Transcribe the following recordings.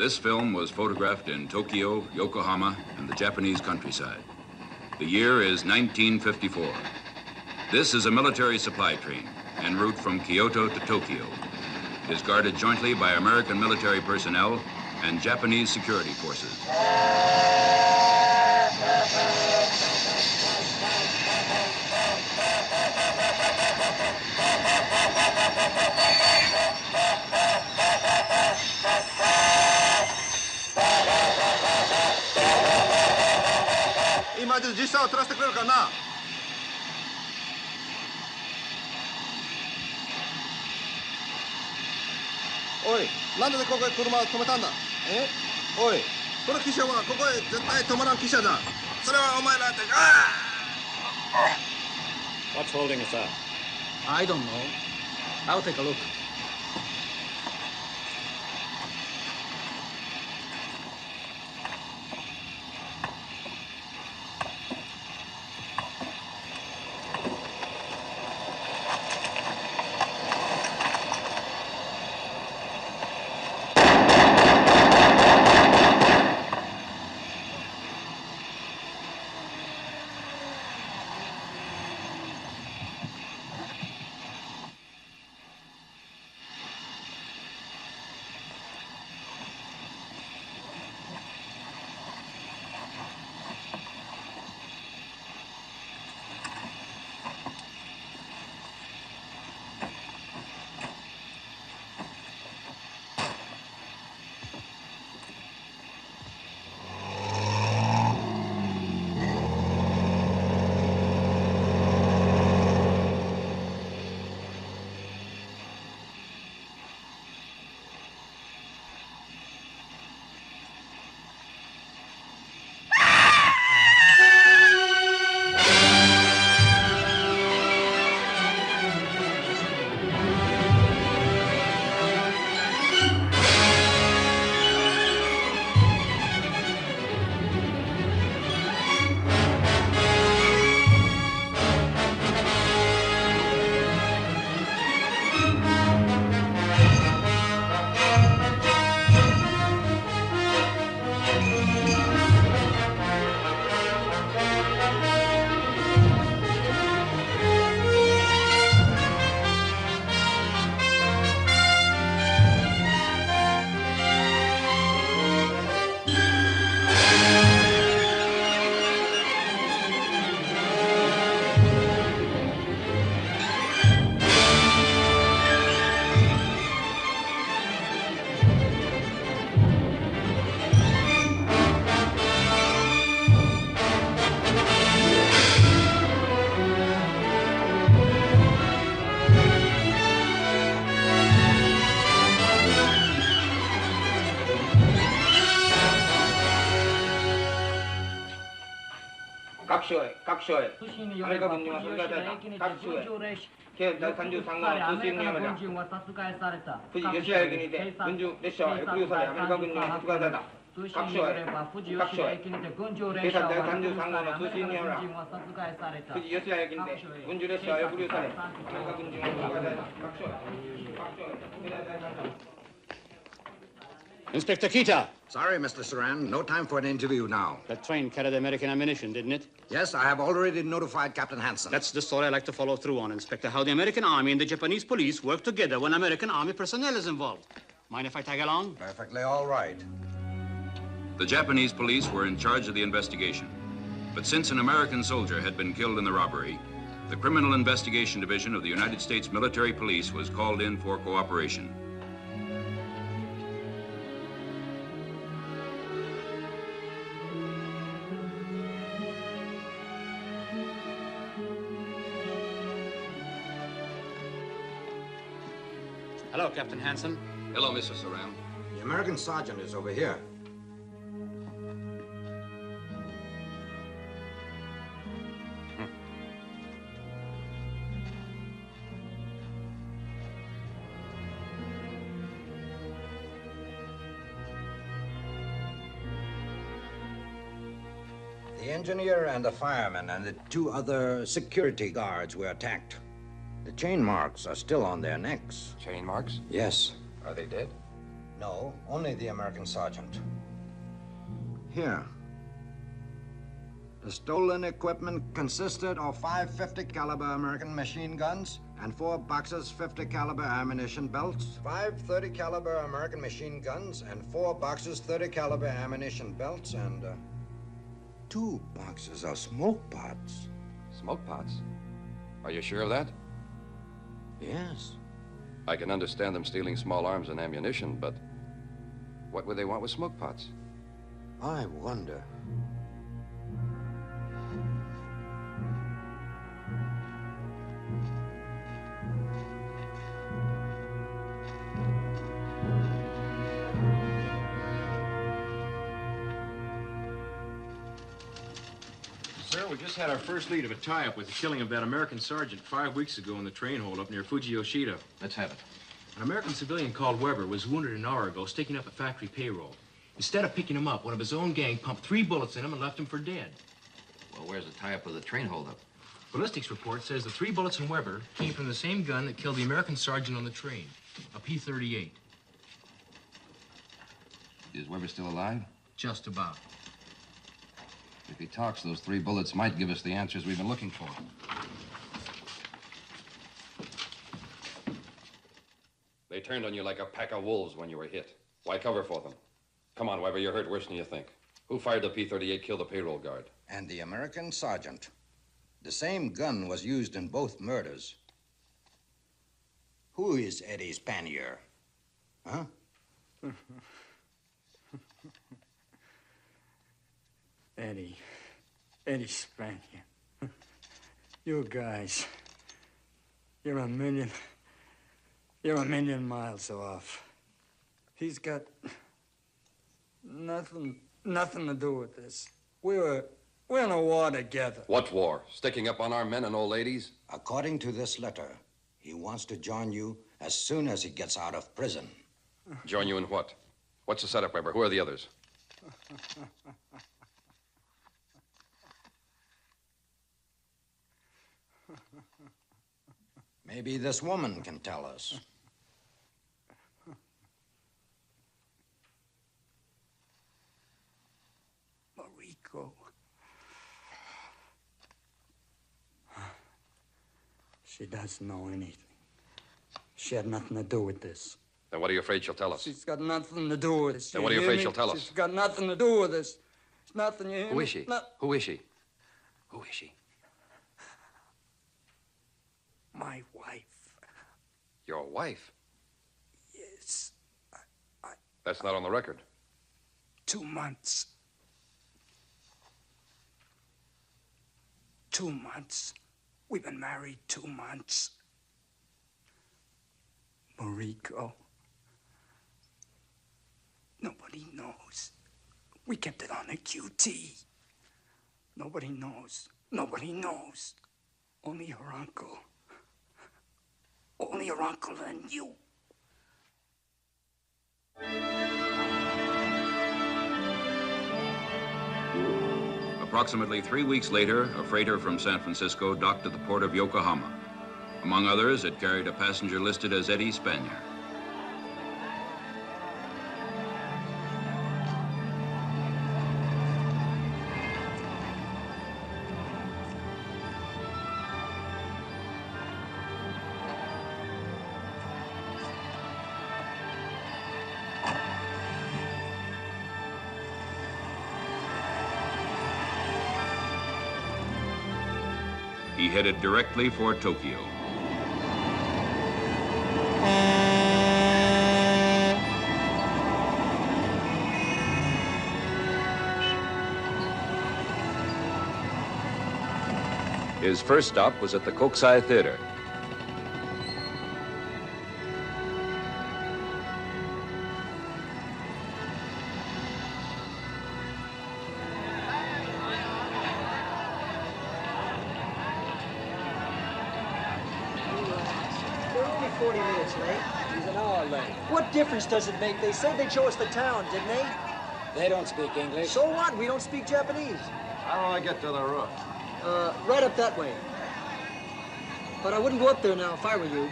This film was photographed in Tokyo, Yokohama, and the Japanese countryside. The year is 1954. This is a military supply train en route from Kyoto to Tokyo. It is guarded jointly by American military personnel and Japanese security forces. Oi, なんでここへ車を止めたんだ？おい、この汽車はここへ絶対止まらん汽車だ。それはお前らって。What's holding us up? I don't know. I'll take a look. 각쇼에 아메리카 군중과 선사자다. 각쇼에 𝙁𝙪𝙡𝙡 군중과殺害された.富士吉田駅にて軍需列車は抑留されアメリカ軍に殺害された. 각쇼에警察第33号の通信によら富士吉田駅にて軍需列車は抑留されアメリカ軍人が殺害された. Inspector Kita. Sorry, Mr. Saran. No time for an interview now. That train carried American ammunition, didn't it? Yes, I have already notified Captain Hansen. That's the story I'd like to follow through on, Inspector. How the American Army and the Japanese police work together when American Army personnel is involved. Mind if I tag along? Perfectly all right. The Japanese police were in charge of the investigation. But since an American soldier had been killed in the robbery, the Criminal Investigation Division of the United States Military Police was called in for cooperation. Hello, Captain Hansen. Hello, Mr. Saran. The American sergeant is over here. The engineer and the fireman and the two other security guards were attacked. The chain marks are still on their necks. Chain marks? Yes. Are they dead? No, only the American sergeant. Here. The stolen equipment consisted of 5 50 caliber American machine guns and 4 boxes 50 caliber ammunition belts, 5 30 caliber American machine guns and 4 boxes 30 caliber ammunition belts, and 2 boxes of smoke pots. Smoke pots? Are you sure of that? Yes. I can understand them stealing small arms and ammunition, but what would they want with smoke pots? I wonder. Sir, we just had our first lead of a tie-up with the killing of that American sergeant 5 weeks ago in the train hold-up near 𝙁𝙤𝙩𝙚𝙨. Let's have it. An American civilian called Weber was wounded an hour ago sticking up a factory payroll. Instead of picking him up, one of his own gang pumped 3 bullets in him and left him for dead. Well, where's the tie-up with the train hold-up? Ballistics report says the 3 bullets in Weber came from the same gun that killed the American sergeant on the train, a P-38. Is Weber still alive? Just about. If he talks, those 3 bullets might give us the answers we've been looking for. They turned on you like a pack of wolves when you were hit. Why cover for them? Come on, Weber, you're hurt worse than you think. Who fired the P-38, killed the payroll guard? And the American sergeant. The same gun was used in both murders. Who is 𝙁𝙪𝙡𝙡𝙈𝙤𝙀? Huh? 𝙁𝙪𝙡𝙀𝙗. You guys, you're a million miles off. He's got nothing to do with this. We're in a war together. What war? Sticking up on our men and old ladies? According to this letter, he wants to join you as soon as he gets out of prison. Join you in what? What's the setup, Weber? Who are the others? Maybe this woman can tell us. Mariko. She doesn't know anything. She had nothing to do with this. Then what are you afraid she'll tell us? She's got nothing to do with this. Then what are you afraid she'll tell us? She's got nothing to do with this. It's nothing, you hear me? Who is she? Who is she? Who is she? My wife. Your wife? Yes. That's not on the record. 2 months. 2 months. We've been married 2 months. Mariko. Nobody knows. We kept it on the QT. Nobody knows. Nobody knows. Only her uncle. Only her uncle and you. Approximately 3 weeks later, a freighter from San Francisco docked at the port of Yokohama. Among others, it carried a passenger listed as 𝙁𝙪𝙡𝙀𝙗𝙗. He headed directly for Tokyo. His first stop was at the Kokusai Theater. What difference does it make? They said they'd show us the town, didn't they? They don't speak English. So what? We don't speak Japanese. How do I get to the roof? Right up that way. But I wouldn't go up there now if I were you.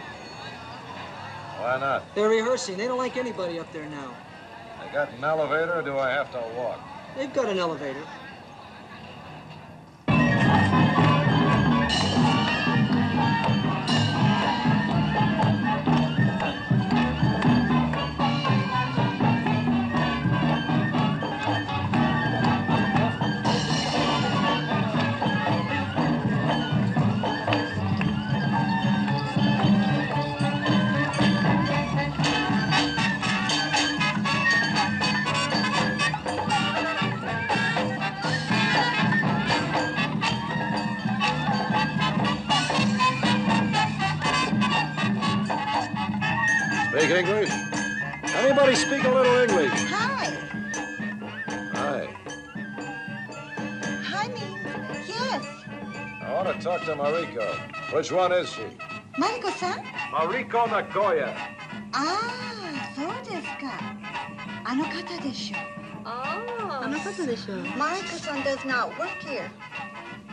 Why not? They're rehearsing. They don't like anybody up there now. They got an elevator, or do I have to walk? They've got an elevator. Speak English? Anybody speak a little English? Hi. Hi. Hi means yes. I want to talk to Mariko. Which one is she? Mariko-san? Mariko Nagoya. Ah, そうですか。あの方でしょ。あの方でしょ。Mariko-san does not work here.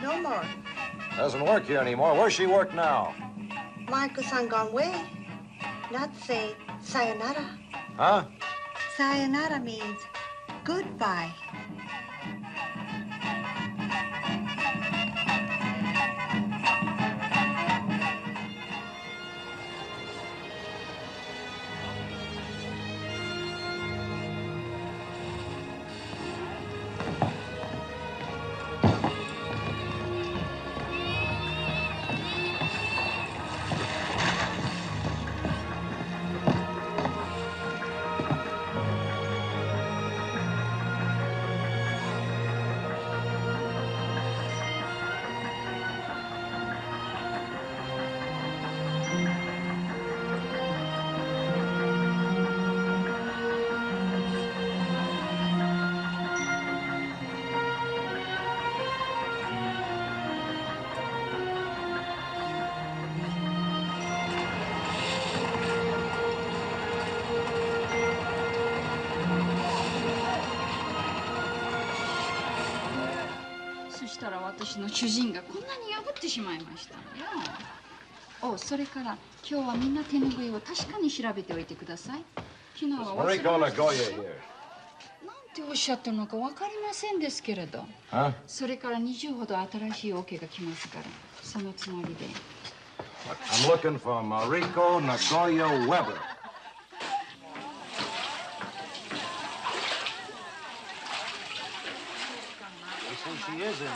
No more. Doesn't work here anymore. Where's she work now? Mariko-san gone away. Not say sayonara. Huh? Sayonara means goodbye.そしたら私の主人がこんなに破ってしまいましたのよ。お、それから今日はみんな手拭いを確かに調べておいてください。昨日は忘れました。なんておっしゃってるのかわかりませんですけれど。それから20ほど新しいオケが来ますから、そのつもりで。I'm looking for Mariko Nagoya Weber. She is in there.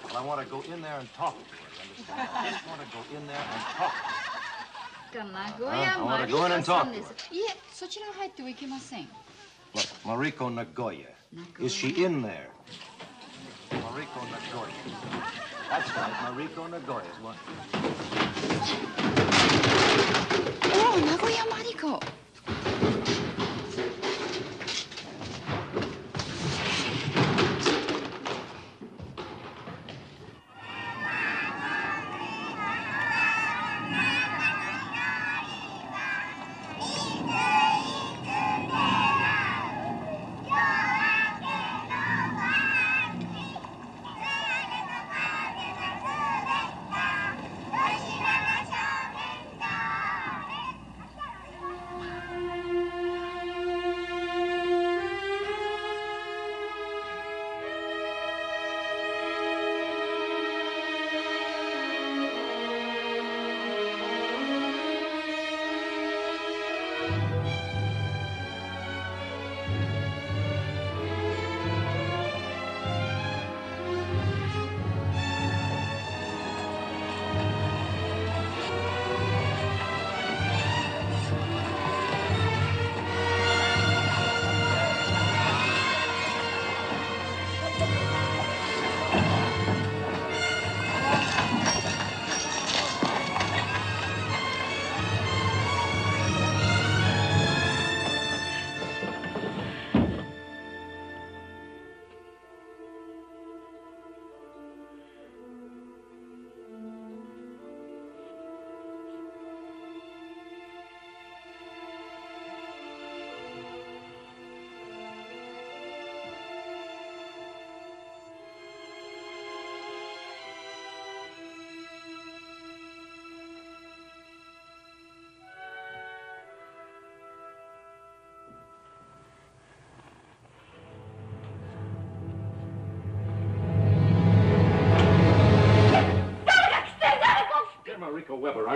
Well, I want to go in there and talk to her. You understand? I just want to go in there and talk. I want to go in and talk to her. いえ、そちら入ってはいけません。Look, Mariko Nagoya. Is she in there? Mariko Nagoya. That's right, Mariko Nagoya is one. Oh, Nagoya Mariko.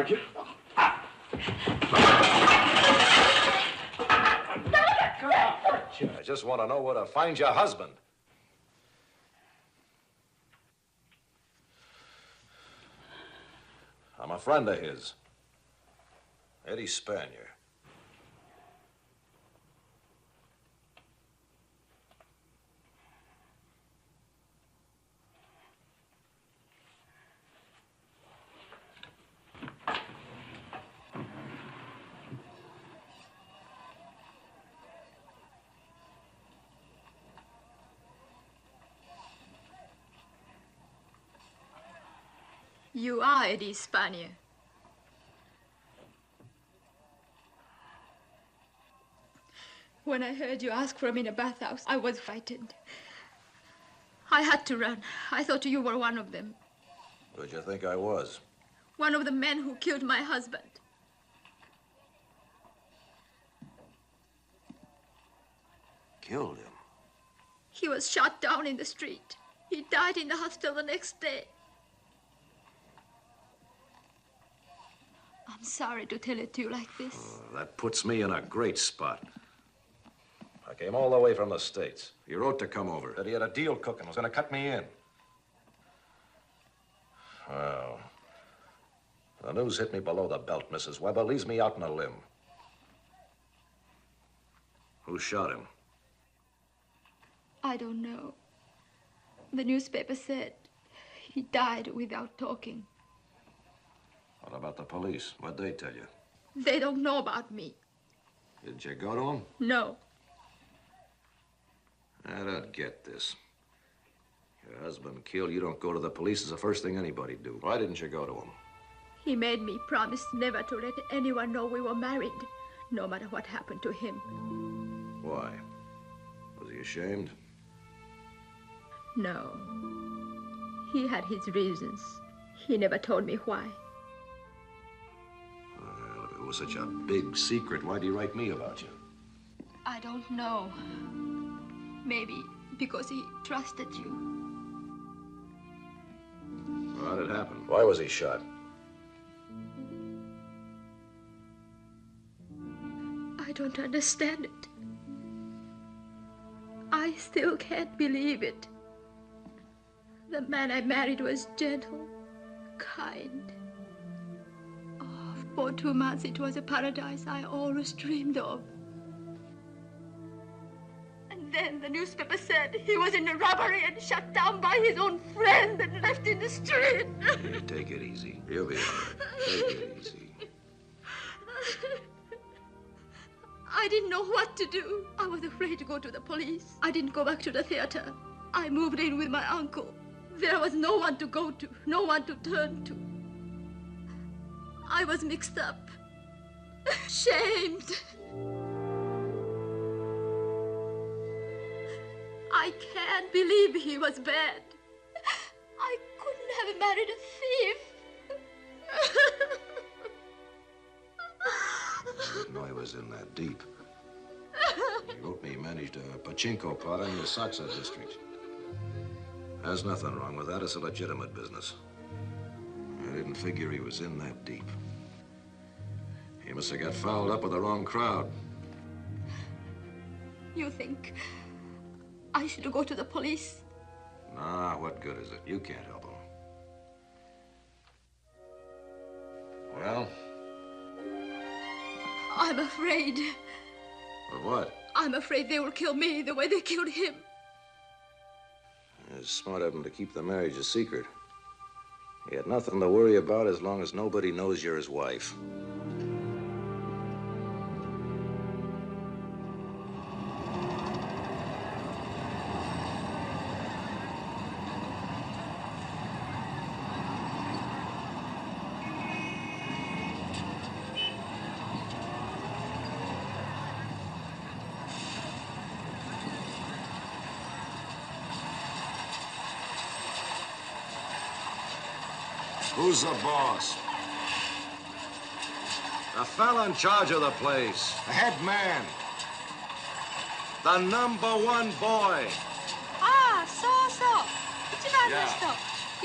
Mariko. I just want to know where to find your husband. I'm a friend of his. Eddie Spanier. You are Eddie Spanier. When I heard you ask for him in a bathhouse, I was frightened. I had to run. I thought you were one of them. Who'd you think I was? One of the men who killed my husband. Killed him? He was shot down in the street. He died in the hospital the next day. I'm sorry to tell it to you like this. Oh, that puts me in a great spot. I came all the way from the States. He wrote to come over. Said he had a deal cooking, was going to cut me in. Well, the news hit me below the belt, Mrs. Weber. Leaves me out on a limb. Who shot him? I don't know. The newspaper said he died without talking. What about the police? What'd they tell you? They don't know about me. Did you go to them? No. I don't get this. Your husband killed, you don't go to the police. It's the first thing anybody do. Why didn't you go to him? He made me promise never to let anyone know we were married, no matter what happened to him. Why? Was he ashamed? No. He had his reasons. He never told me why. Well, if it was such a big secret, why'd he write me about you? I don't know. Maybe because he trusted you. How'd it happen? Why was he shot? I don't understand it. I still can't believe it. The man I married was gentle, kind. Oh, for 2 months it was a paradise I always dreamed of. And then the newspaper said he was in a robbery and shot down by his own friend and left in the street. Hey, take it easy. You'll be all right. Take it easy. I didn't know what to do. I was afraid to go to the police. I didn't go back to the theater. I moved in with my uncle. There was no one to go to, no one to turn to. I was mixed up, shamed. I can't believe he was bad. I couldn't have married a thief. I didn't know he was in that deep. He wrote me he managed a pachinko pot in the Saxa district. There's nothing wrong with that. It's a legitimate business. I didn't figure he was in that deep. He must have got fouled up with the wrong crowd. You think I should go to the police? Nah, what good is it? You can't help him. Well? I'm afraid. Of what? I'm afraid they will kill me the way they killed him. It's smart of him to keep the marriage a secret. He had nothing to worry about as long as nobody knows you're his wife. Who's the boss? The fella in charge of the place. The head man. The #1 boy. ああ、そうそう。一番の人。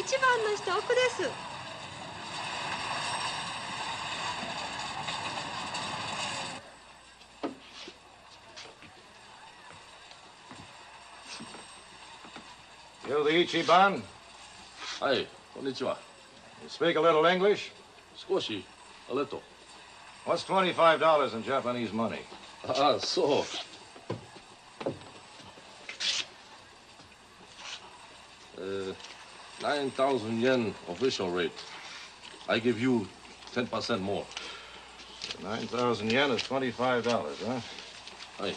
一番の人、奥です。You the Ichiban? Hi, konnichiwa. You speak a little English? Skoshi, a little. What's $25 in Japanese money? Ah, so. 9,000 yen official rate. I give you 10% more. 9,000 yen is $25, huh? Aye.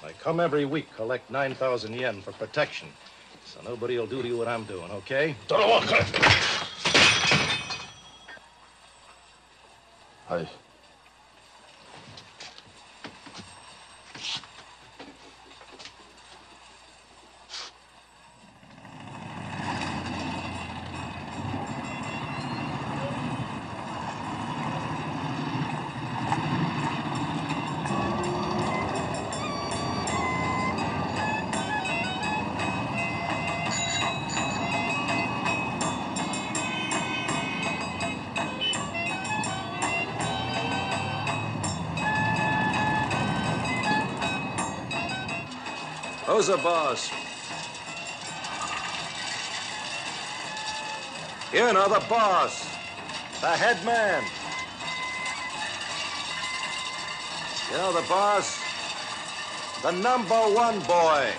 I come every week, collect 9,000 yen for protection. So nobody will do to you what I'm doing, okay? Aye. Who's the boss? You know, the boss. The head man. You know, the boss? The #1 boy.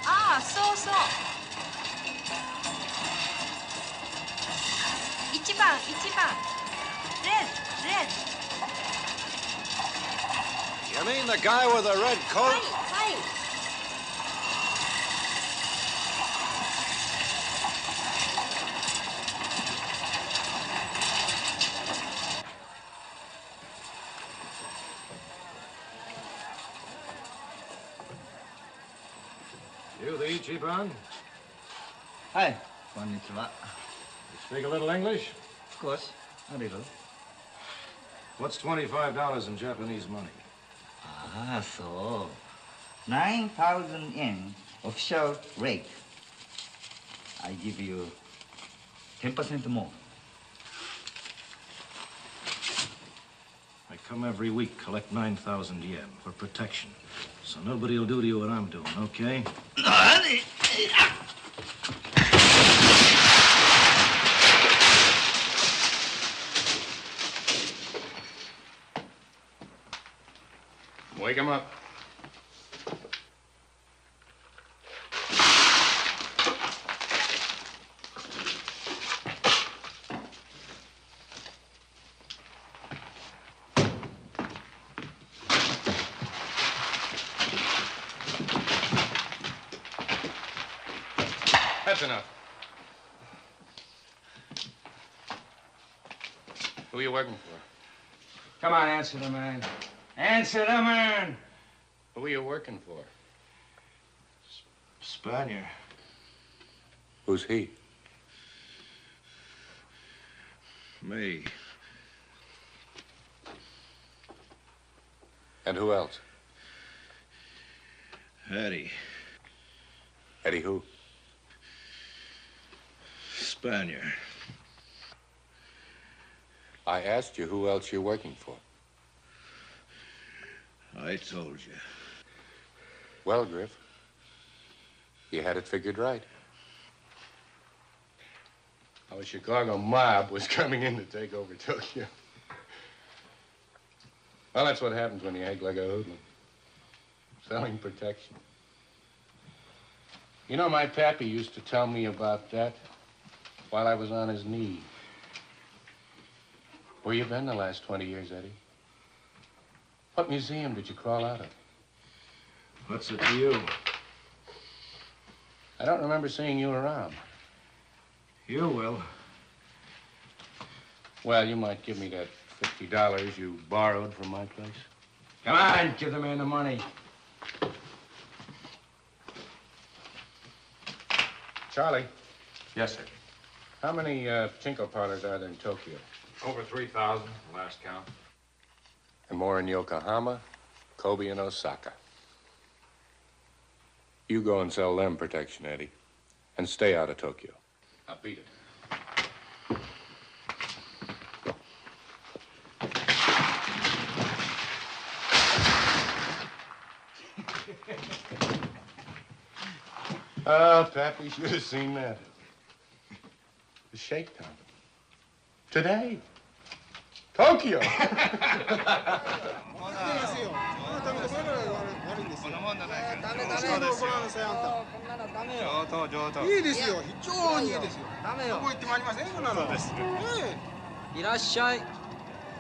Ah, so. 1番. Red. You mean the guy with the red coat? Hi. You the Ichiban? Hi, konnichiwa. You speak a little English? Of course, a little. What's $25 in Japanese money? Ah, so. 9,000 yen official rate. I give you 10% more. I come every week, collect 9,000 yen for protection. So nobody will do to you what I'm doing, okay? Wake him up. That's enough. Who are you working for? Come on, answer the man. Answer the man! Who are you working for? Spaniard. Who's he? Me. And who else? Eddie. Eddie who? Spaniard. I asked you who else you're working for. I told you. Well, Griff, you had it figured right. Our Chicago mob was coming in to take over Tokyo. Well, that's what happens when you act like a hoodlum. Selling protection. You know, my pappy used to tell me about that while I was on his knee. Where you been the last 20 years, Eddie? What museum did you crawl out of? What's it to you? I don't remember seeing you around. You will. Well, you might give me that $50 you borrowed from my place. Come on, give the man the money. Charlie. Yes, sir. How many pachinko parlors are there in Tokyo? Over 3,000, last count. And more in Yokohama, Kobe, and Osaka. You go and sell them protection, Eddie, and stay out of Tokyo. I'll beat it. Oh, Pappy should have seen that. The shakedown. Today. Tokyo.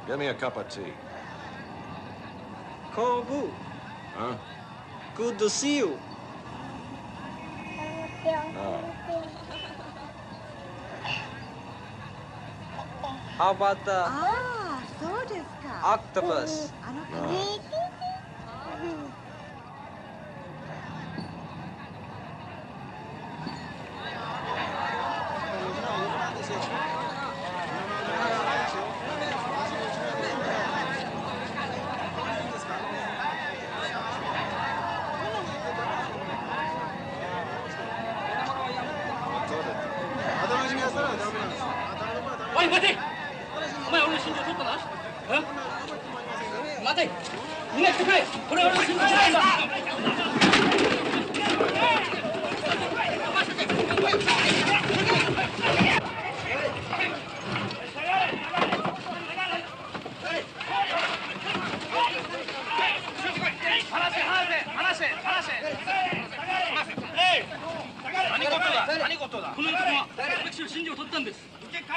Give me a cup of tea. Kobu, Huh? good to see you. No. How about the ああ、そうですか。 octopus? あの No.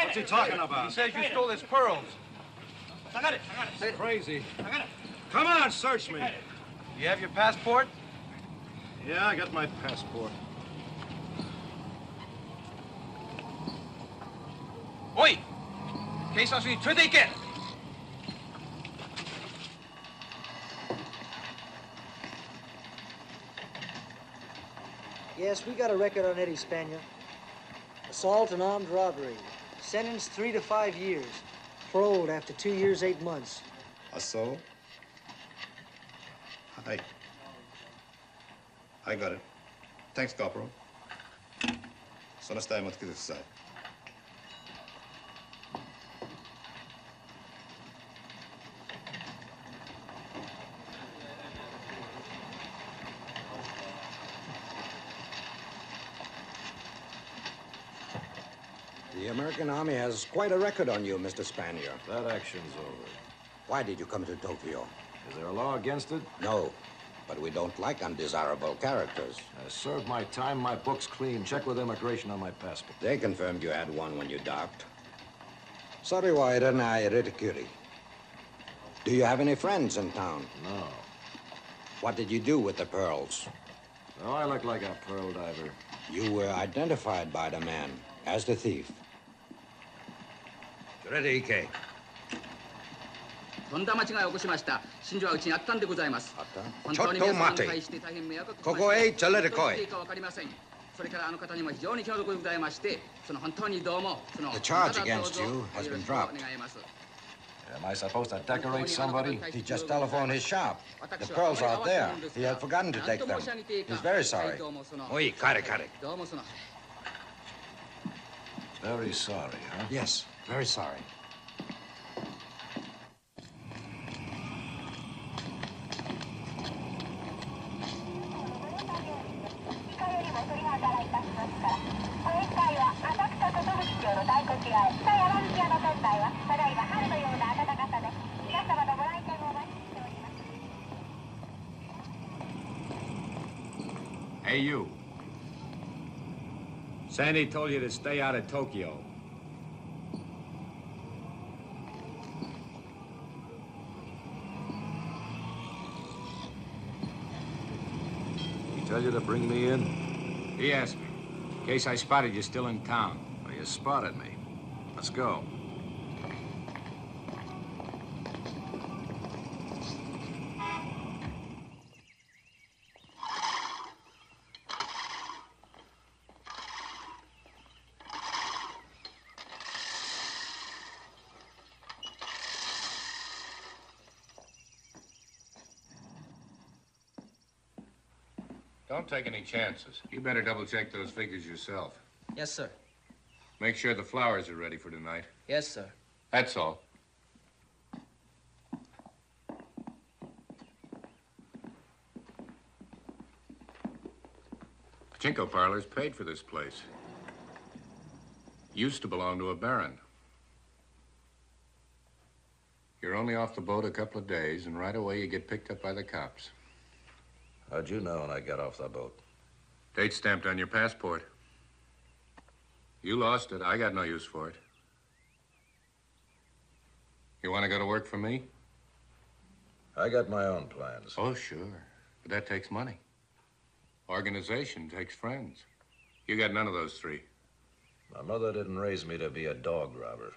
What's he talking about? He says you stole his pearls. Crazy. Come on, search me. You have your passport? Yeah, I got my passport. Oi! 警察署に連れて行け! Yes, we got a record on Eddie Spanier. Assault and armed robbery. Sentenced 3 to 5 years. Paroled after 2 years, 8 months. Assault? Hi. I got it. Thanks, Corporal. その死体持ってきてください. The American Army has quite a record on you, Mr. Spanier. That action's over. Why did you come to Tokyo? Is there a law against it? No, but we don't like undesirable characters. I served my time, my book's clean. Check with immigration on my passport. They confirmed you had one when you docked. 𝙁𝙪𝙡𝙚𝙯. Do you have any friends in town? No. What did you do with the pearls? Oh, I look like a pearl diver. You were identified by the man as the thief. Ready, とんだ間違いを起こしました。真珠はうちにあったんでございます。本ちょっと当に皆様に待て。対して大変迷惑をここへ連れてこい。どうしていいかわかりません。それからあの方にも非常に気の毒でございまして、その本当にどうもその The charge against you has been dropped. Am I supposed to decorate somebody? He just telephoned his shop. The pearls are out there. He had forgotten to take them. He's very sorry. Oi, kare. Very sorry, huh? Yes, very sorry. Hey, you. Sandy told you to stay out of Tokyo. He tell you to bring me in? He asked me, in case I spotted you still in town. Well, you spotted me. Let's go. Don't take any chances. You better double-check those figures yourself. Yes, sir. Make sure the flowers are ready for tonight. Yes, sir. That's all. Pachinko parlors paid for this place. Used to belong to a baron. You're only off the boat a couple of days, and right away you get picked up by the cops. How'd you know when I got off the boat? Date stamped on your passport. You lost it. I got no use for it. You want to go to work for me? I got my own plans. Oh, sure. But that takes money. Organization takes friends. You got none of those three. My mother didn't raise me to be a dog robber.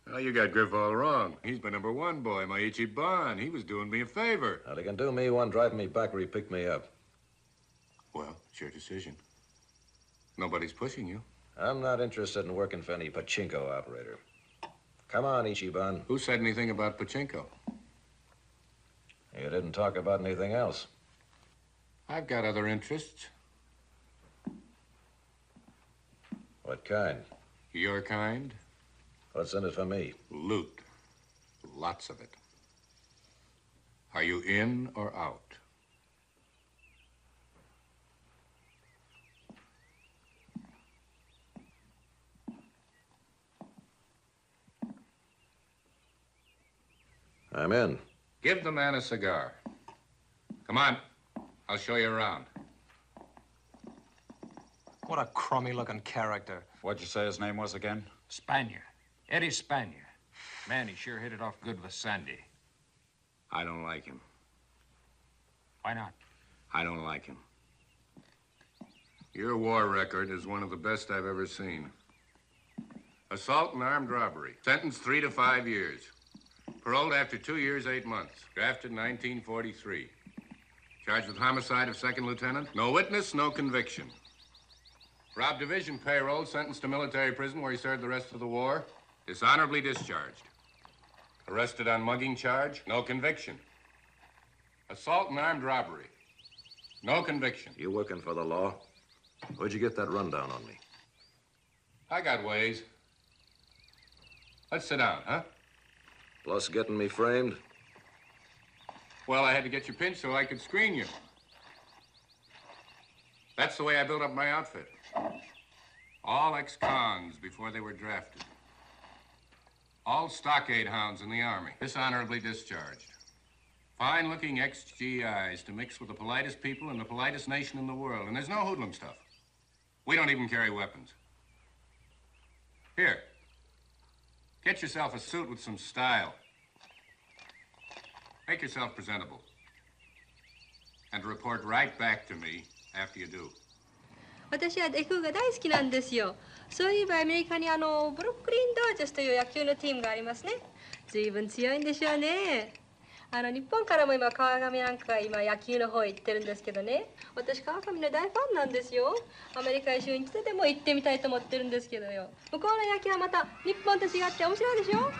Well, you got Griff all wrong. He's my number one boy, my 𝙁𝙪𝙡𝙈. He was doing me a favor. Now, he can do me one, drive me back where he picked me up. Well, it's your decision. Nobody's pushing you. I'm not interested in working for any pachinko operator. Come on, 𝙁𝙪𝙡𝙗. Who said anything about pachinko? You didn't talk about anything else. I've got other interests. What kind? Your kind? What's in it for me? Loot. Lots of it. Are you in or out? I'm in. Give the man a cigar. Come on. I'll show you around. What a crummy-looking character. What'd you say his name was again? Spanier. Eddie Spanier. Man, he sure hit it off good with Sandy. I don't like him. Why not? I don't like him. Your war record is one of the best I've ever seen. Assault and armed robbery. Sentenced 3 to 5 years. Paroled after 2 years, 8 months. Drafted in 1943. Charged with homicide of second lieutenant. No witness, no conviction. Robbed division payroll, sentenced to military prison where he served the rest of the war. Dishonorably discharged. Arrested on mugging charge, no conviction. Assault and armed robbery. No conviction. You working for the law? Where'd you get that rundown on me? I got ways. Let's sit down, huh? Plus getting me framed? Well, I had to get you pinched so I could screen you. That's the way I built up my outfit. All ex-cons before they were drafted. All stockade hounds in the Army, dishonorably discharged. Fine-looking ex-GIs to mix with the politest people in the politest nation in the world. And there's no hoodlum stuff. We don't even carry weapons. Here. Get yourself a suit with some style. Make yourself presentable. And report right back to me after you do. 私は野球が大好きなんですよ。そういえばアメリカにブルックリン・ドージャースという野球のチームがありますね。随分強いんでしょうね。日本からも今川上なんかが今野球の方へ行ってるんですけどね。私川上の大ファンなんですよ。アメリカへ週に一度でも行ってみたいと思ってるんですけどよ。向こうの野球はまた日本と違って面白いでしょ。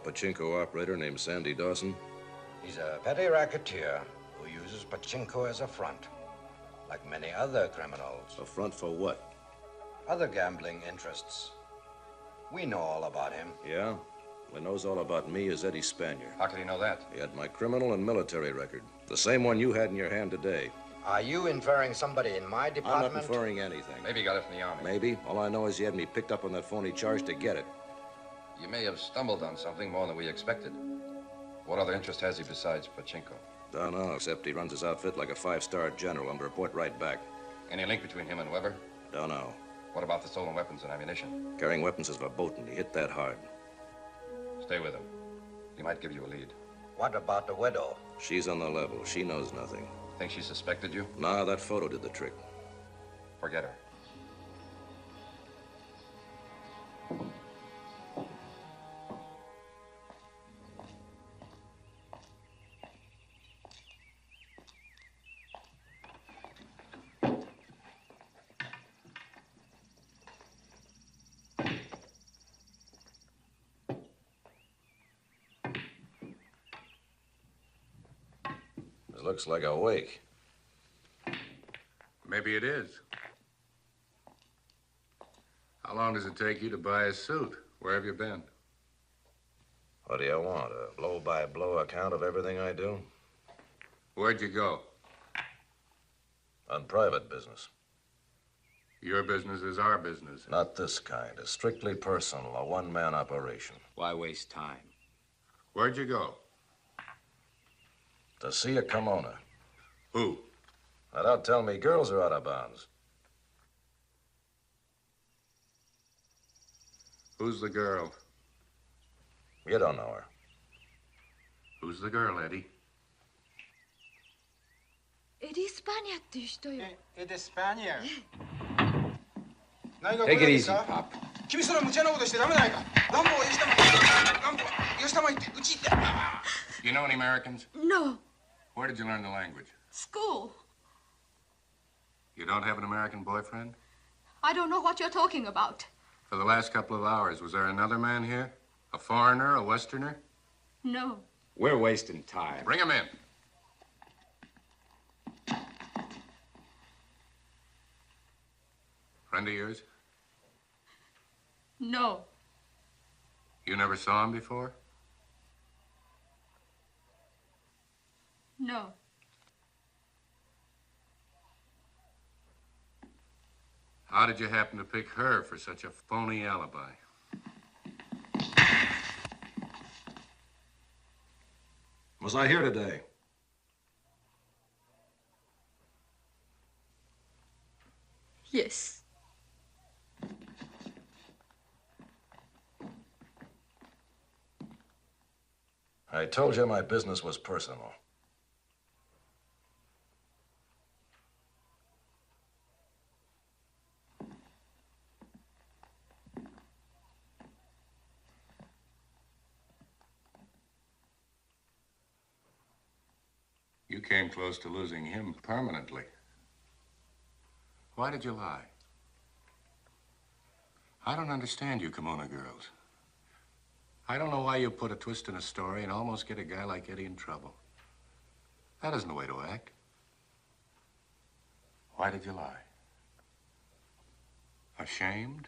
pachinko operator named Sandy Dawson? He's a petty racketeer who uses pachinko as a front, like many other criminals. A front for what? Other gambling interests. We know all about him. Yeah? What knows all about me is Eddie Spanier. How could he know that? He had my criminal and military record. The same one you had in your hand today. Are you inferring somebody in my department? I'm not inferring anything. Maybe he got it from the Army. Maybe. All I know is he had me picked up on that phony charge to get it. You may have stumbled on something more than we expected. What other interest has he besides pachinko? Don't know, except he runs his outfit like a five-star general and report right back. Any link between him and Weber? Don't know. What about the stolen weapons and ammunition? Carrying weapons is verboten. He hit that hard. Stay with him. He might give you a lead. What about the widow? She's on the level. She knows nothing. Think she suspected you? Nah, that photo did the trick. Forget her. It looks like a wake. Maybe it is. How long does it take you to buy a suit? Where have you been? What do you want? A blow-by-blow account of everything I do? Where'd you go? On private business. Your business is our business. Not this kind. It's strictly personal, a one-man operation. Why waste time? Where'd you go? To see a kimono. Who? Now, don't tell me girls are out of bounds. Who's the girl? You don't know her. Who's the girl, Eddie? Eddie Spanier っていう人よ。Eddie Spanier. Take it easy, Pop. 君それは無茶なことしてダメないか。ランボー吉田麻行ってうち行って。You know any Americans? No. Where did you learn the language? School. You don't have an American boyfriend? I don't know what you're talking about. For the last couple of hours, was there another man here? A foreigner, a Westerner? No. We're wasting time. Bring him in. Friend of yours? No. You never saw him before? No. How did you happen to pick her for such a phony alibi? Was I here today? Yes. I told you my business was personal. You came close to losing him permanently. Why did you lie? I don't understand you kimono girls. I don't know why you put a twist in a story and almost get a guy like Eddie in trouble. That isn't the way to act. Why did you lie? Ashamed?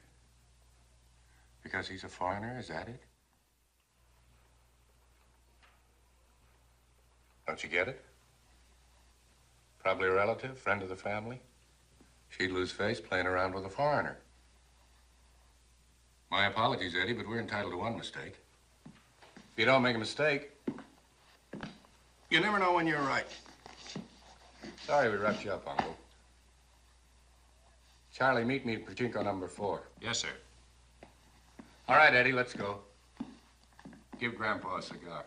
Because he's a foreigner, is that it? Don't you get it? Probably a relative, friend of the family. She'd lose face playing around with a foreigner. My apologies, Eddie, but we're entitled to one mistake. If you don't make a mistake, you never know when you're right. Sorry we roughed you up, Uncle. Charlie, meet me at Pachinko number 4. Yes, sir. All right, Eddie, let's go. Give Grandpa a cigar.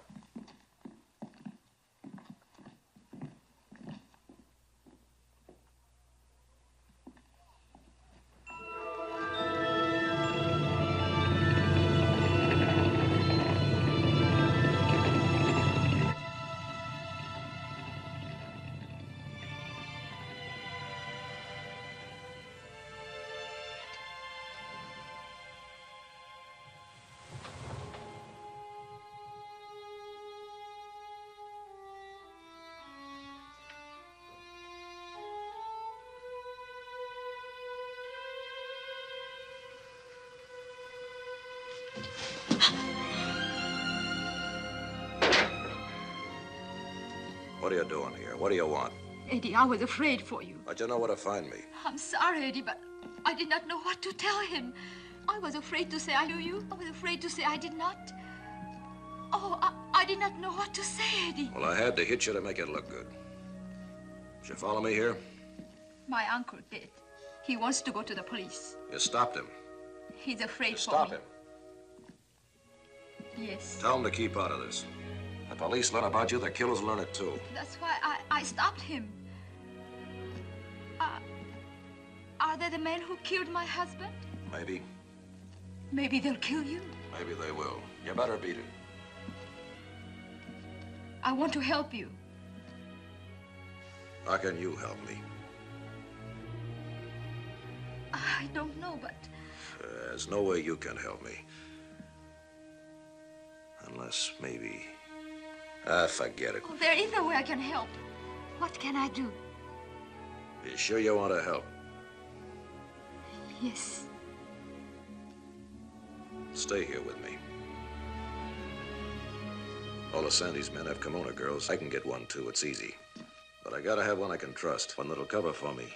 What are you doing here? What do you want? Eddie, I was afraid for you. How'd you know where to find me? I'm sorry, Eddie, but I did not know what to tell him. I was afraid to say I knew you. I was afraid to say I did not. Oh, I did not know what to say, Eddie. Well, I had to hit you to make it look good. Did you follow me here? My uncle did. He wants to go to the police. You stopped him. He's afraid for Stop me. him. Yes. Tell him to keep out of this. The police learn about you, the killers learn it too. That's why I stopped him. Are they the men who killed my husband? Maybe. Maybe they'll kill you. Maybe they will. You better beat it. I want to help you. How can you help me? I don't know, but... There's no way you can help me. Unless maybe... forget it. Oh, there is a way I can help. What can I do? You sure you want to help? Yes. Stay here with me. All of Sandy's men have kimono girls. I can get one, too. It's easy. But I gotta have one I can trust. One that'll cover for me.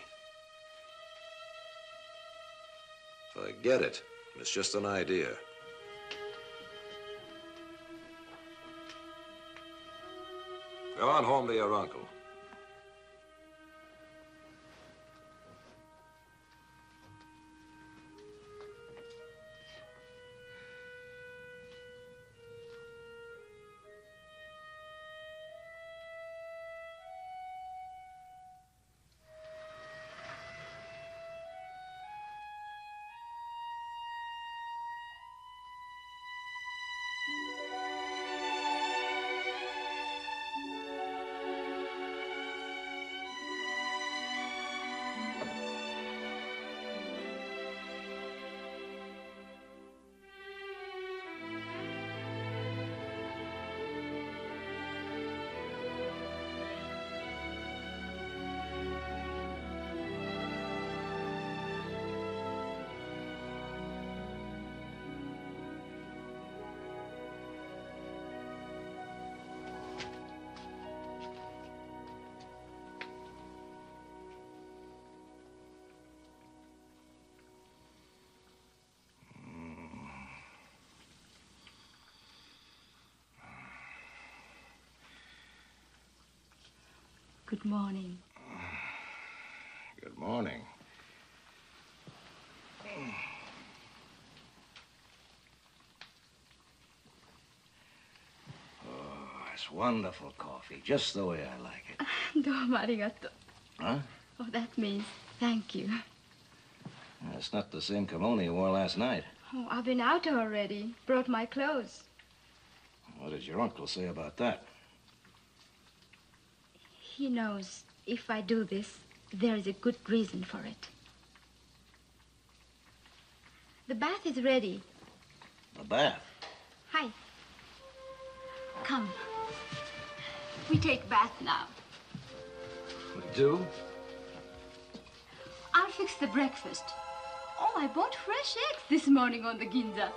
Forget it. It's just an idea. Go on home to your uncle. Good morning. Good morning. Oh, it's wonderful coffee, just the way I like it. どうもありがとう. Huh? Oh, that means thank you. It's not the same kimono you wore last night. Oh, I've been out already. Brought my clothes. What did your uncle say about that? He knows if I do this, there is a good reason for it. The bath is ready. The bath? Hi. Come. We take bath now. We do? I'll fix the breakfast. Oh, I bought fresh eggs this morning on the Ginza.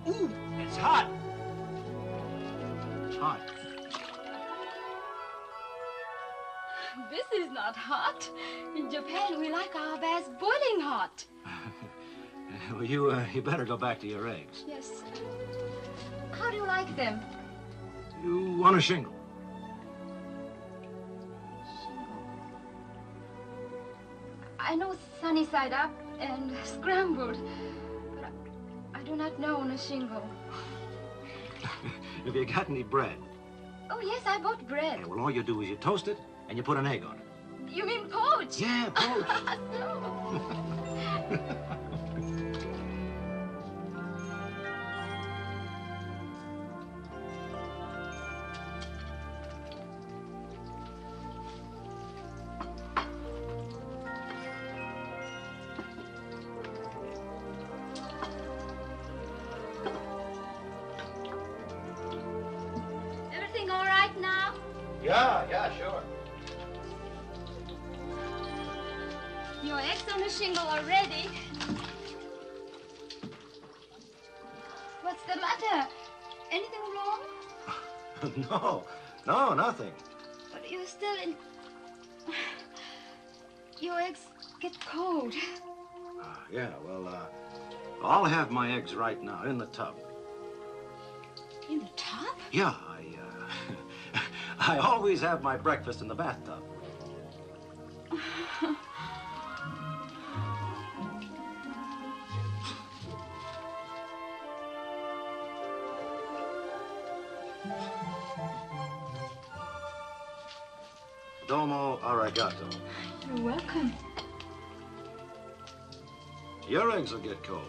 Ooh, it's hot. Hot. This is not hot. In Japan, we like our baths boiling hot. Well, you better go back to your eggs. Yes. How do you like them? You want a shingle? I know sunny side up and scrambled, but I do not know on a shingle. Have you got any bread? Oh, yes, I bought bread. Yeah, well, all you do is you toast it and you put an egg on it. You mean poached? Yeah, poached. Everything all right now? Yeah, sure. Your eggs on the shingle are ready. What's the matter? Anything wrong? No, nothing. But you're still in... Your eggs get cold. Yeah, well, I'll have my eggs right now in the tub. In the tub? Yeah, I always have my breakfast in the bathtub. Domo arigato. You're welcome. Your eggs will get cold.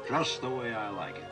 Just the way I like it.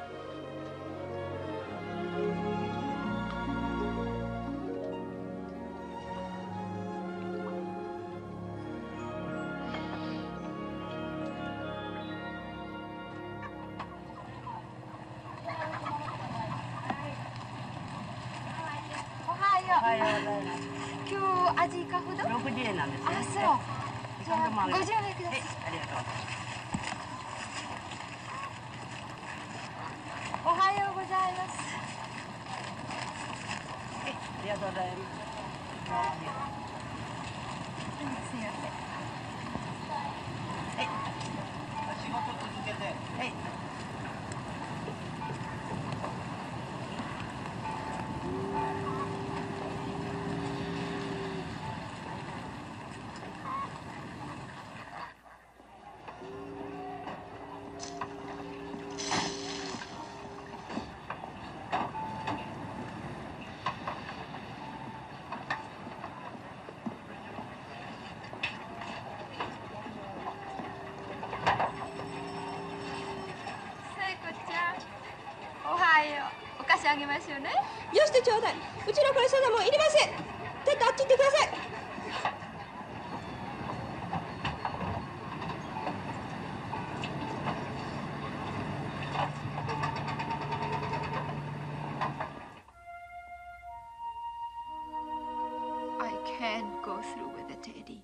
I can't go through with it, Eddie.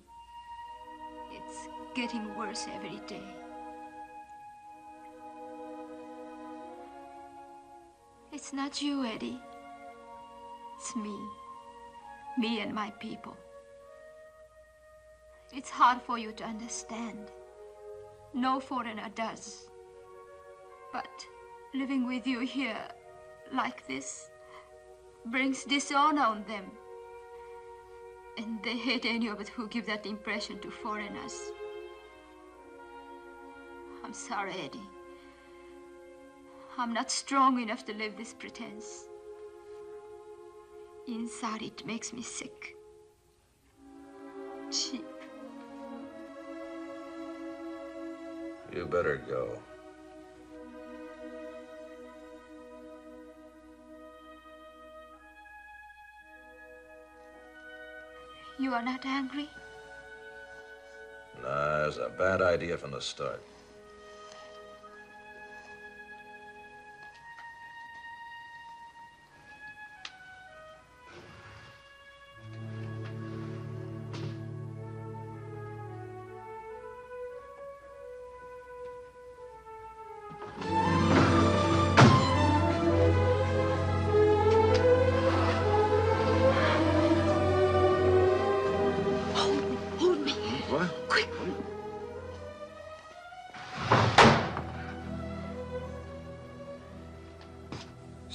It's getting worse every day. It's not you, Eddie. It's me. Me and my people. It's hard for you to understand. No foreigner does. But living with you here like this brings dishonor on them. And they hate any of us who give that impression to foreigners. I'm sorry, Eddie. I'm not strong enough to live this pretense. Inside, it makes me sick. Cheap. You better go. You are not angry? Nah, it was a bad idea from the start.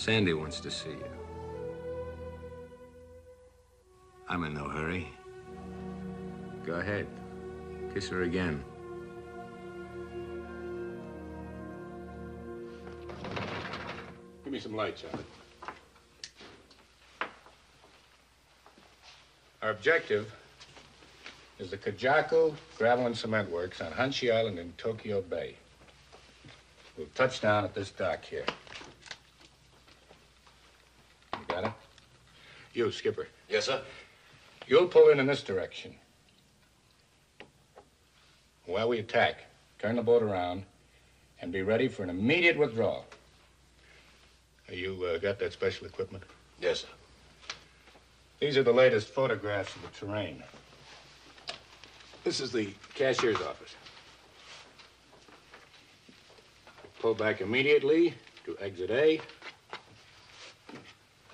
Sandy wants to see you. I'm in no hurry. Go ahead. Kiss her again. Give me some light, Charlie. Our objective is the Kajaku Gravel and Cement Works on Hanshi Island in Tokyo Bay. We'll touch down at this dock here. You got it? You, Skipper. Yes, sir. You'll pull in this direction. While we attack, turn the boat around and be ready for an immediate withdrawal. You got that special equipment? Yes, sir. These are the latest photographs of the terrain. This is the cashier's office. Pull back immediately to exit A,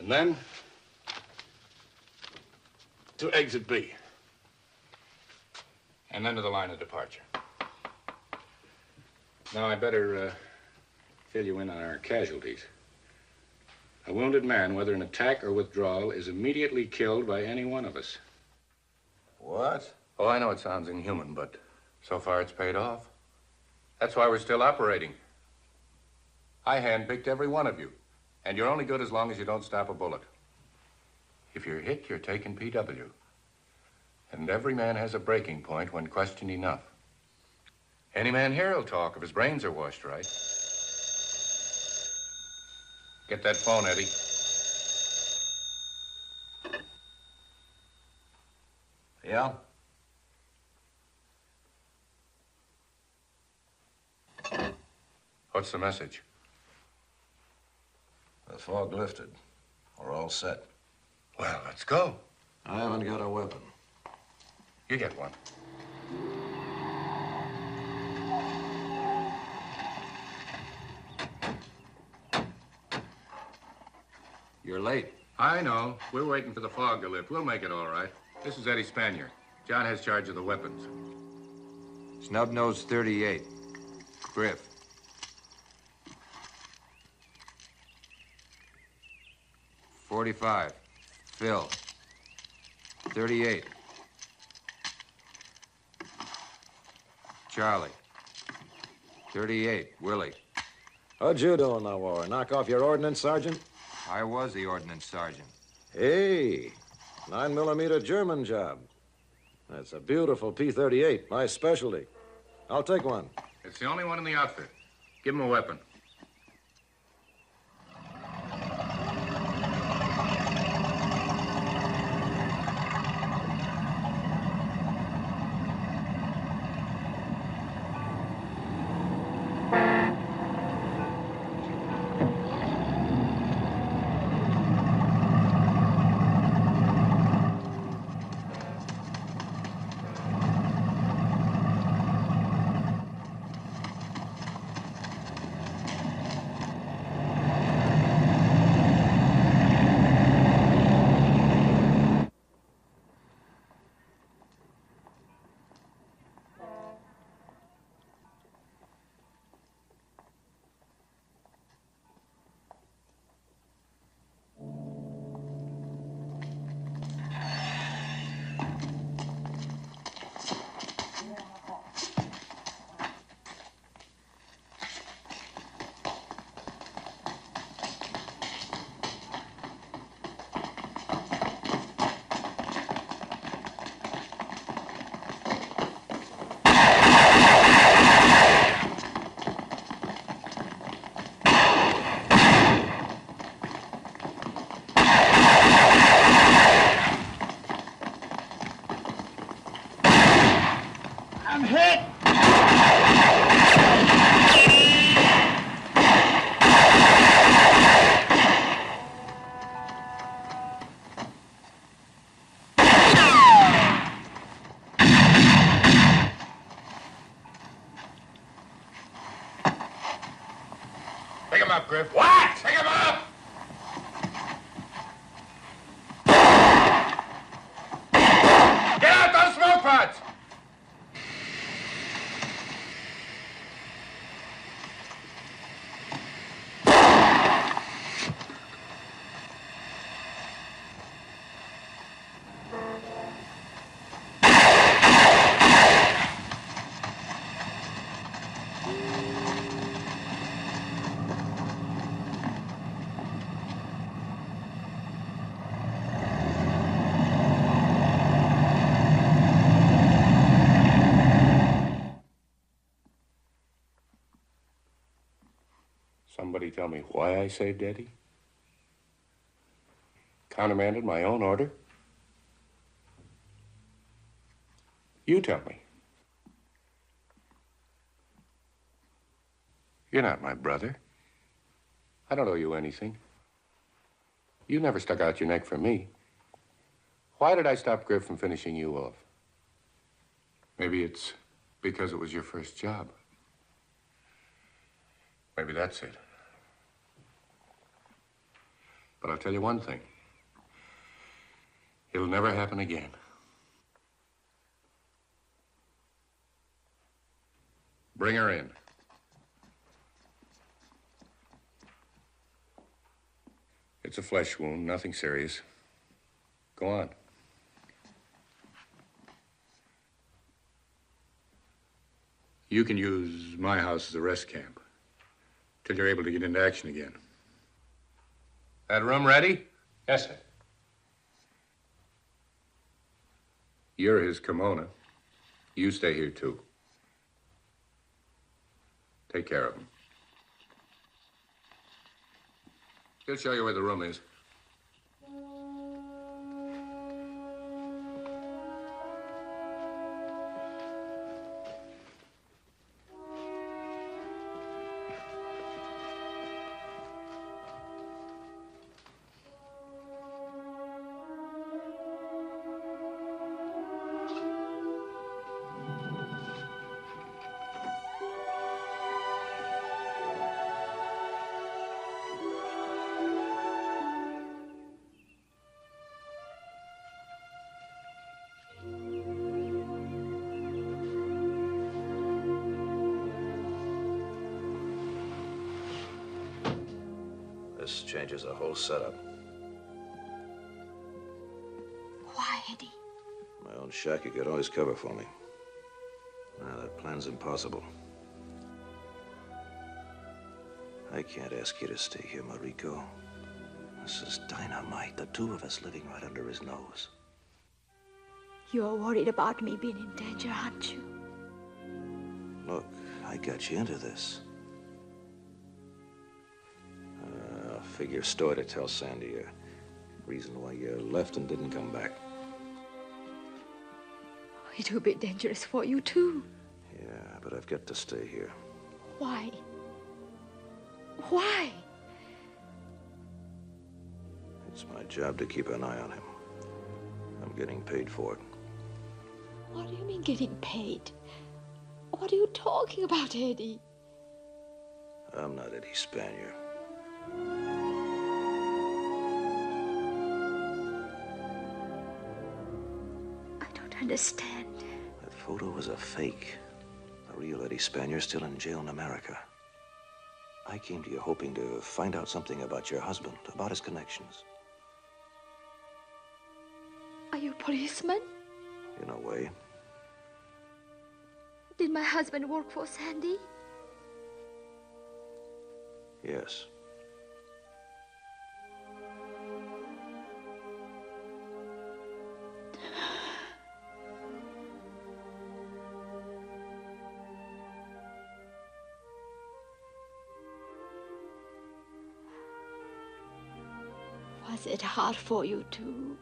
and then to exit B, and then to the line of departure. Now, I better fill you in on our casualties. A wounded man, whether in attack or withdrawal, is immediately killed by any one of us. What? Oh, I know it sounds inhuman, but so far it's paid off. That's why we're still operating. I handpicked every one of you, and you're only good as long as you don't stop a bullet. If you're hit, you're taken PW. And every man has a breaking point when questioned enough. Any man here will talk if his brains are washed right. Get that phone, Eddie. Yeah? What's the message? The fog lifted. We're all set. Well, let's go. I haven't got a weapon. You get one. You're late. I know. We're waiting for the fog to lift. We'll make it all right. This is Eddie Spanier. John has charge of the weapons. Snub-nosed 38. Griff. .45. Phil. 38. Charlie. 38. Willie. How'd you do in the war? Knock off your ordnance sergeant? I was the ordnance sergeant. Hey, 9mm German job. That's a beautiful P-38, my specialty. I'll take one. It's the only one in the outfit. Give him a weapon. Pick him up, Griff. What? Pick him up! Get out those smoke pods! Somebody tell me why I saved Eddie? Countermanded my own order? You tell me. You're not my brother. I don't owe you anything. You never stuck out your neck for me. Why did I stop Griff from finishing you off? Maybe it's because it was your first job. Maybe that's it. But I'll tell you one thing. It'll never happen again. Bring her in. It's a flesh wound, nothing serious. Go on. You can use my house as a rest camp till you're able to get into action again. That room ready? Yes, sir. You're his kimono. You stay here, too. Take care of him. He'll show you where the room is. This changes the whole setup. Why, Eddie? My own shack you could always cover for me. Now, that plan's impossible. I can't ask you to stay here, Mariko. This is dynamite, the two of us living right under his nose. You're worried about me being in danger, aren't you? Look, I got you into this. Figure story to tell Sandy, reason why you left and didn't come back. It would be dangerous for you, too. Yeah, but I've got to stay here. Why? Why? It's my job to keep an eye on him. I'm getting paid for it. What do you mean getting paid? What are you talking about, Eddie? I'm not Eddie Spanier. Understand. That photo was a fake. The real Eddie Spanier's still in jail in America. I came to you hoping to find out something about your husband, about his connections. Are you a policeman? In a way. Did my husband work for Sandy? Yes. Was it hard for you to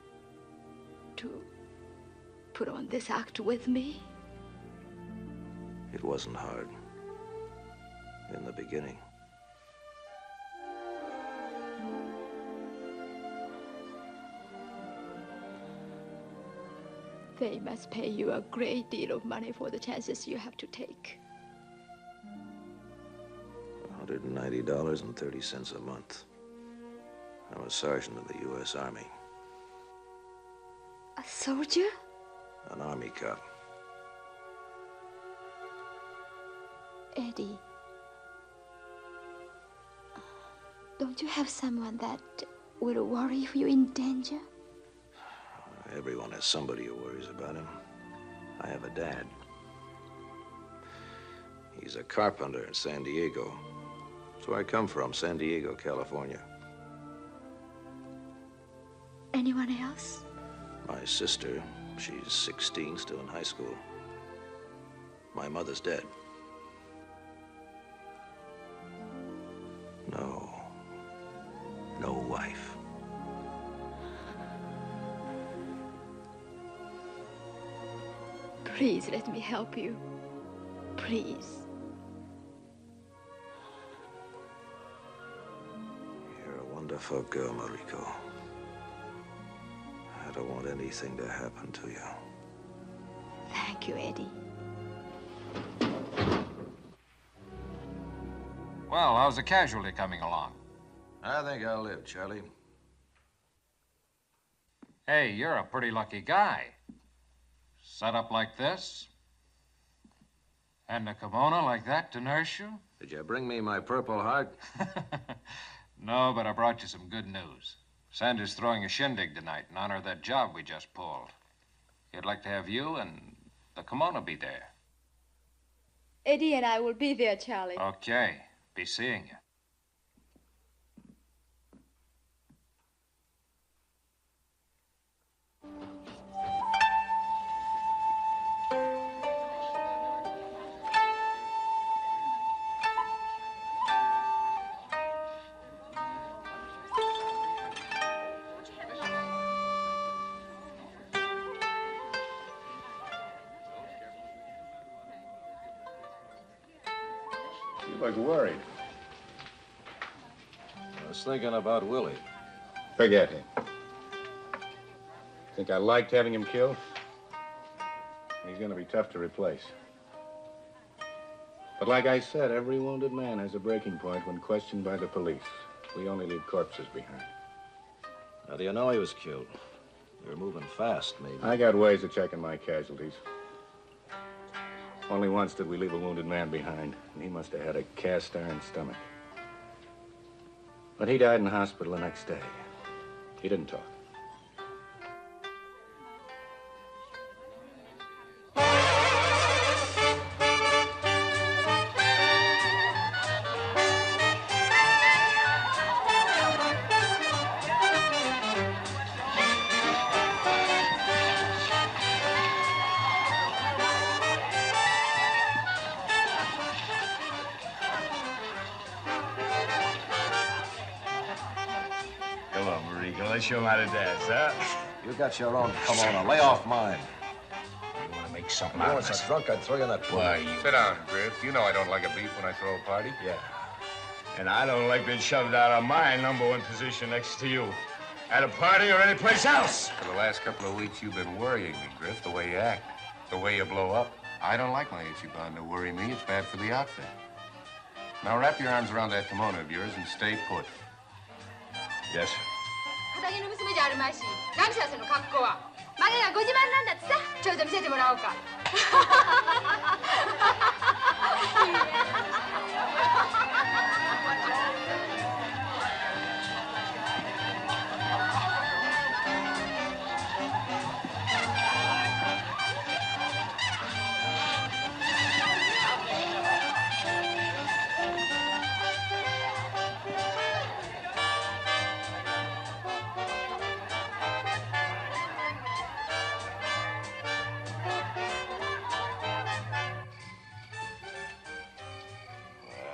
put on this act with me? It wasn't hard. In the beginning. They must pay you a great deal of money for the chances you have to take. $190.30 a month. I'm a sergeant in the U.S. Army. A soldier? An Army cop. Eddie, don't you have someone that will worry if you're in danger? Everyone has somebody who worries about him. I have a dad. He's a carpenter in San Diego. That's where I come from, San Diego, California. Anyone else? My sister, she's 16, still in high school. My mother's dead. Please let me help you. Please. You're a wonderful girl, Mariko. I don't want anything to happen to you. Thank you, Eddie. Well, how's the casualty coming along? I think I'll live, Charlie. Hey, you're a pretty lucky guy. Set up like this, and a kimono like that to nurse you? Did you bring me my Purple Heart? No, but I brought you some good news. Sandy's throwing a shindig tonight in honor of that job we just pulled. He'd like to have you and the kimono be there. Eddie and I will be there, Charlie. Okay. Be seeing you. You look worried. I was thinking about Willie. Forget him. Think I liked having him killed? He's gonna be tough to replace. But like I said, every wounded man has a breaking point when questioned by the police. We only leave corpses behind. How do you know he was killed? You're moving fast, maybe. I got ways of checking my casualties. Only once did we leave a wounded man behind, and he must have had a cast iron stomach. But he died in the hospital the next day. He didn't talk. Let's show him how to dance, huh? You got your own kimono. Lay off mine. You want to make something You out were of us? so drunk I'd throw you in that pool. Why, you... Sit down, Griff. You know I don't like a beef when I throw a party. Yeah. And I don't like being shoved out of my #1 position next to you. At a party or any place else. For the last couple of weeks, you've been worrying me, Griff, the way you act, the way you blow up. I don't like my Ichiban to worry me. It's bad for the outfit. Now wrap your arms around that kimono of yours and stay put. Yes. 片木の娘じゃあるまいし、ガングスターの格好は曲げがご自慢なんだってさ、ちょいと見せてもらおうか。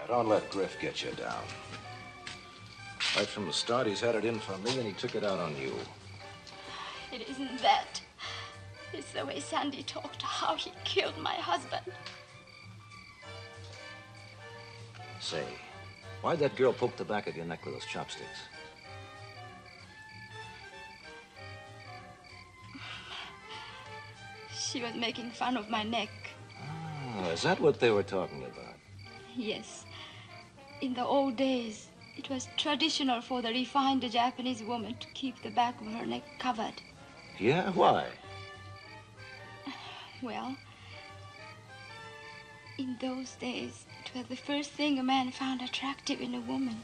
Don't let Griff get you down. Right from the start, he's had it in for me, and he took it out on you. It isn't that. It's the way Sandy talked, how he killed my husband. Say, why'd that girl poke the back of your neck with those chopsticks? She was making fun of my neck. Oh, is that what they were talking about? Yes. In the old days, it was traditional for the refined Japanese woman to keep the back of her neck covered. Yeah? Why? Well, in those days, it was the first thing a man found attractive in a woman.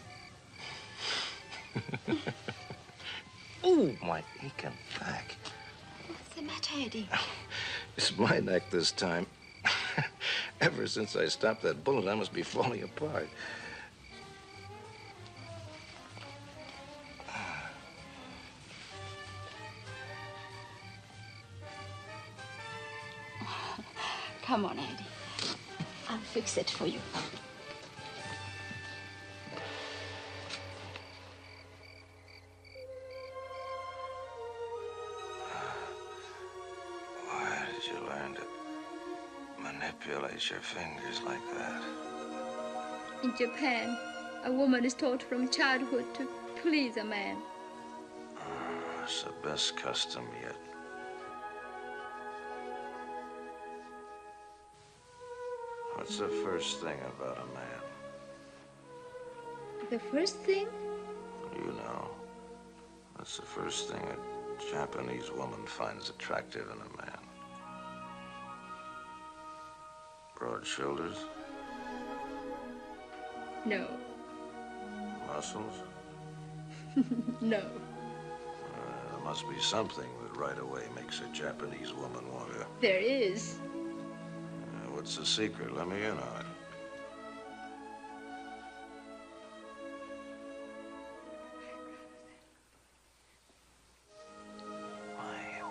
Ooh, my aching back. What's the matter, Eddie? It's my neck this time. Ever since I stopped that bullet, I must be falling apart. Come on, Eddie. I'll fix it for you. Why did you learn to at your fingers like that? In Japan, a woman is taught from childhood to please a man. It's the best custom yet. What's the first thing about a man? The first thing? You know. That's the first thing a Japanese woman finds attractive in a man. Broad shoulders? No. Muscles? No. There must be something that right away makes a Japanese woman want to... There is. What's the secret? Let me in on it.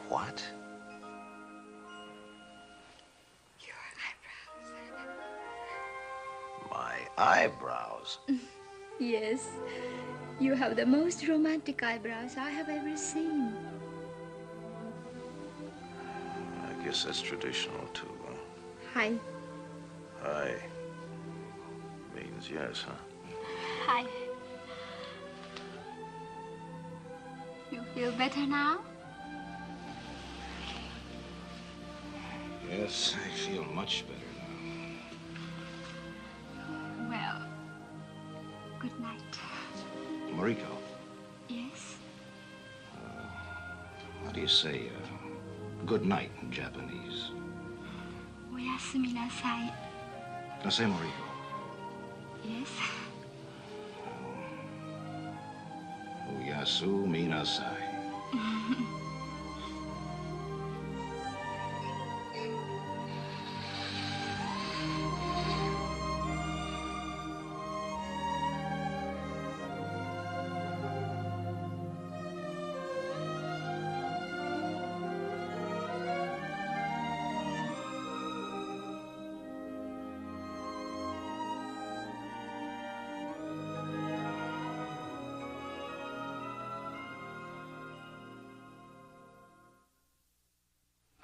What? Your eyebrows. My eyebrows? Yes. You have the most romantic eyebrows I have ever seen. I guess that's traditional, too, huh? Hi. Hi. Means yes, huh? Hi. You feel better now? Yes, I feel much better now. Well, good night. Mariko, Yes? how do you say good night in Japanese? おやすみなさい. Now say Mariko. Yes? Oyasu minasai.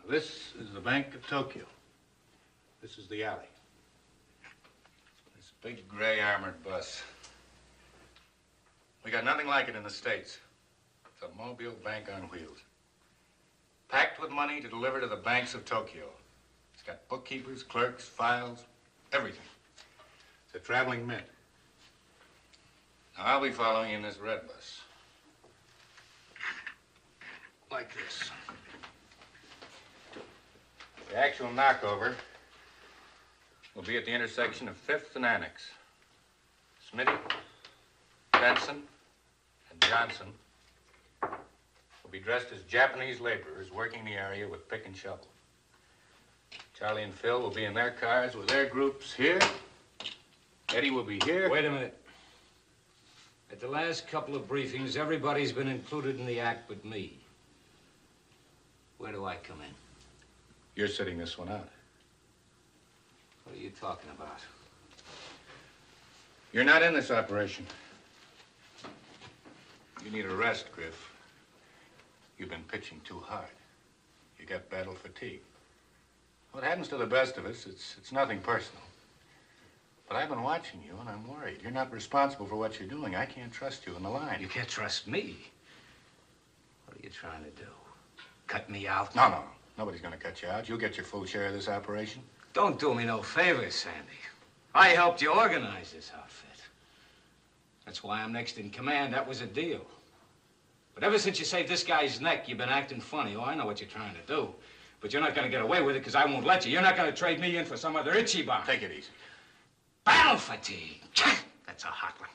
This is the Bank of Tokyo. This is the alley. This big gray armored bus. We got nothing like it in the States. It's a mobile bank on wheels. Packed with money to deliver to the banks of Tokyo. It's got bookkeepers, clerks, files, everything. It's a traveling mint. Now, I'll be following you in this red bus. Like this. The actual knockover will be at the intersection of 5th and Annex. Smitty, Benson, and Johnson will be dressed as Japanese laborers working the area with pick and shovel. Charlie and Phil will be in their cars with their groups here. Eddie will be here. Wait a minute. At the last couple of briefings, everybody's been included in the act but me. Where do I come in? You're sitting this one out. What are you talking about? You're not in this operation. You need a rest, Griff. You've been pitching too hard. You got battle fatigue. What happens to the best of us, it's nothing personal. But I've been watching you, and I'm worried. You're not responsible for what you're doing. I can't trust you in the line. You can't trust me. What are you trying to do? Cut me out? No. Nobody's gonna cut you out. You'll get your full share of this operation. Don't do me no favors, Sandy. I helped you organize this outfit. That's why I'm next in command. That was a deal. But ever since you saved this guy's neck, you've been acting funny. Oh, I know what you're trying to do. But you're not gonna get away with it because I won't let you. You're not gonna trade me in for some other Ichiban. Take it easy. Battle fatigue. That's a hot one.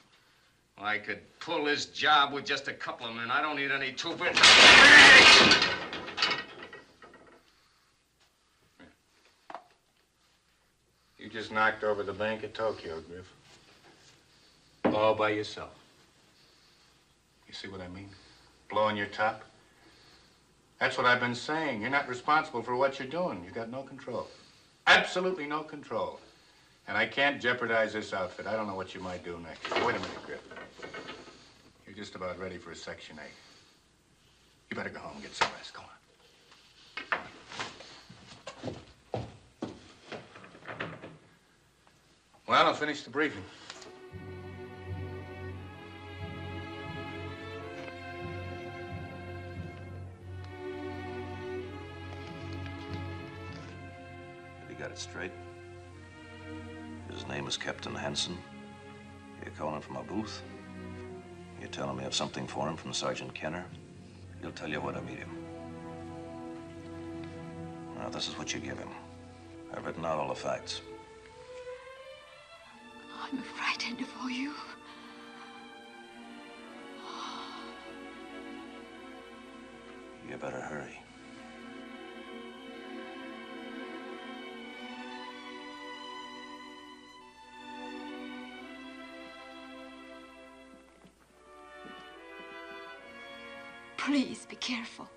Well, I could pull this job with just a couple of men. I don't need any two-bit. You just knocked over the Bank of Tokyo, Griff. All by yourself. You see what I mean? Blowing your top? That's what I've been saying. You're not responsible for what you're doing. You got no control. Absolutely no control. And I can't jeopardize this outfit. I don't know what you might do next. Wait a minute, Griff. You're just about ready for a Section 8. You better go home and get some rest. Go on. Well, I'll finish the briefing. Have you got it straight? His name is Captain Hansen. You're calling from a booth? You're telling me of something for him from Sergeant Kenner? He'll tell you where to meet him. Now, this is what you give him. I've written out all the facts. I'm frightened for you. You better hurry. Please be careful.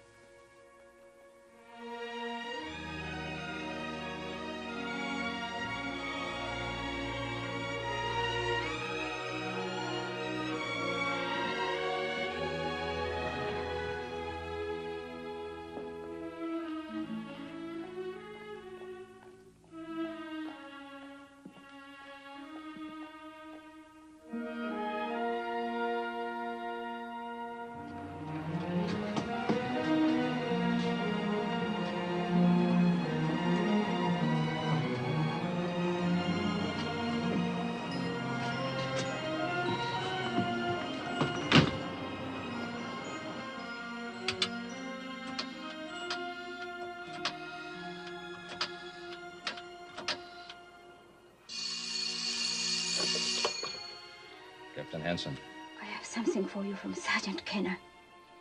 Captain Hansen. I have something for you from Sergeant Kenner.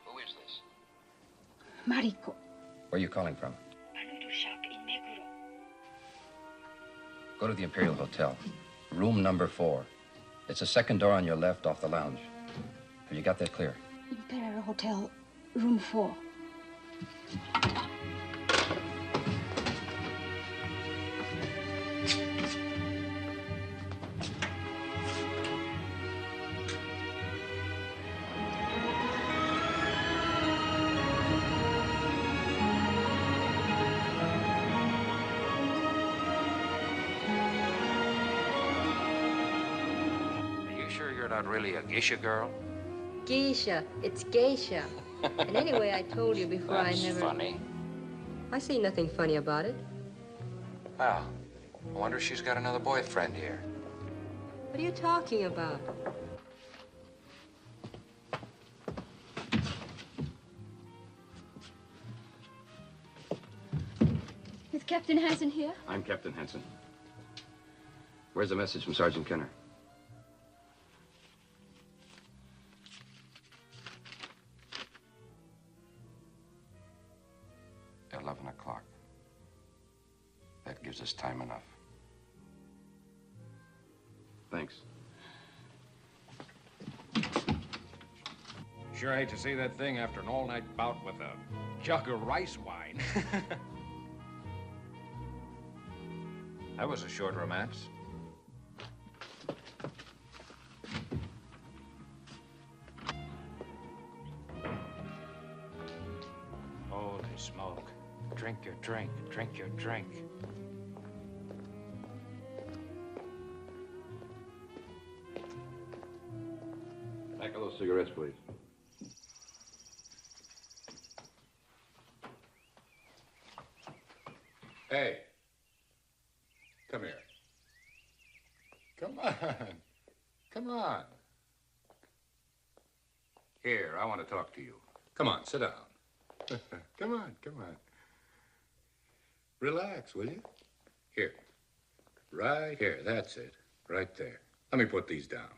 Who is this? Mariko. Where are you calling from? A little shop in Meguro. Go to the Imperial Hotel. Room number 4. It's the second door on your left off the lounge. Have you got that clear? Imperial Hotel, room 4. Not really a geisha girl? Geisha. It's geisha. And anyway, I told you before I never... That's funny. I see nothing funny about it. Well, I wonder if she's got another boyfriend here. What are you talking about? Is Captain Hansen here? I'm Captain Hansen. Where's the message from Sergeant Kenner? That gives us time enough. Thanks. Sure hate to see that thing after an all-night bout with a jug of rice wine. That was a short romance. Holy smoke. Drink your drink, drink your drink. Pack of those cigarettes, please. Hey. Come here. Come on. Come on. Here, I want to talk to you. Come on, sit down. Come on, come on. Relax, will you? Here. Right here, that's it. Right there. Let me put these down.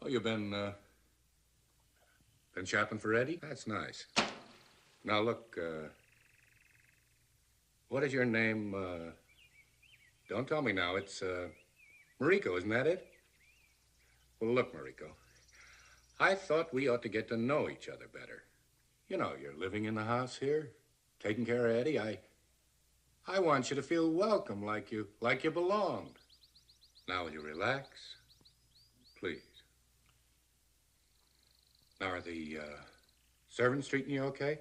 Oh, you've been shopping for Eddie? That's nice. Now, look, what is your name? Don't tell me now. It's, Mariko, isn't that it? Well, look, Mariko, I thought we ought to get to know each other better. You know, you're living in the house here, taking care of Eddie. I want you to feel welcome, like you belonged. Now, will you relax? Please. Now, are the servants treating you okay?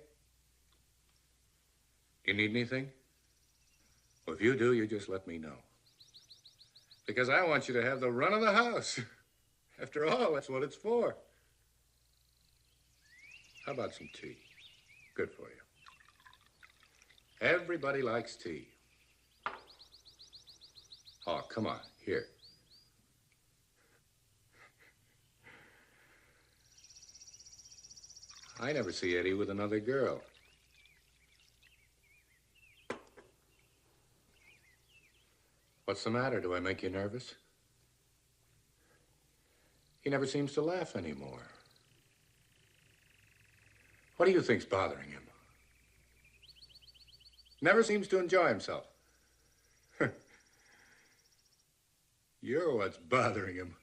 Do you need anything? Well, if you do, you just let me know. Because I want you to have the run of the house. After all, that's what it's for. How about some tea? Good for you. Everybody likes tea. Oh, come on, here. I never see Eddie with another girl. What's the matter? Do I make you nervous? He never seems to laugh anymore. What do you think's bothering him? Never seems to enjoy himself. You're what's bothering him.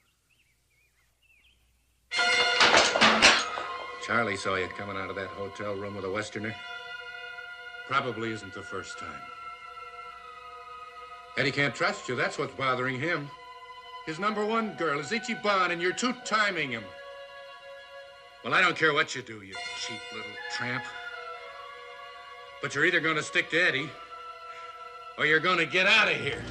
Charlie saw you coming out of that hotel room with a Westerner. Probably isn't the first time. Eddie can't trust you. That's what's bothering him. His #1 girl is Ichiban, and you're two-timing him. Well, I don't care what you do, you cheap little tramp. But you're either going to stick to Eddie, or you're going to get out of here.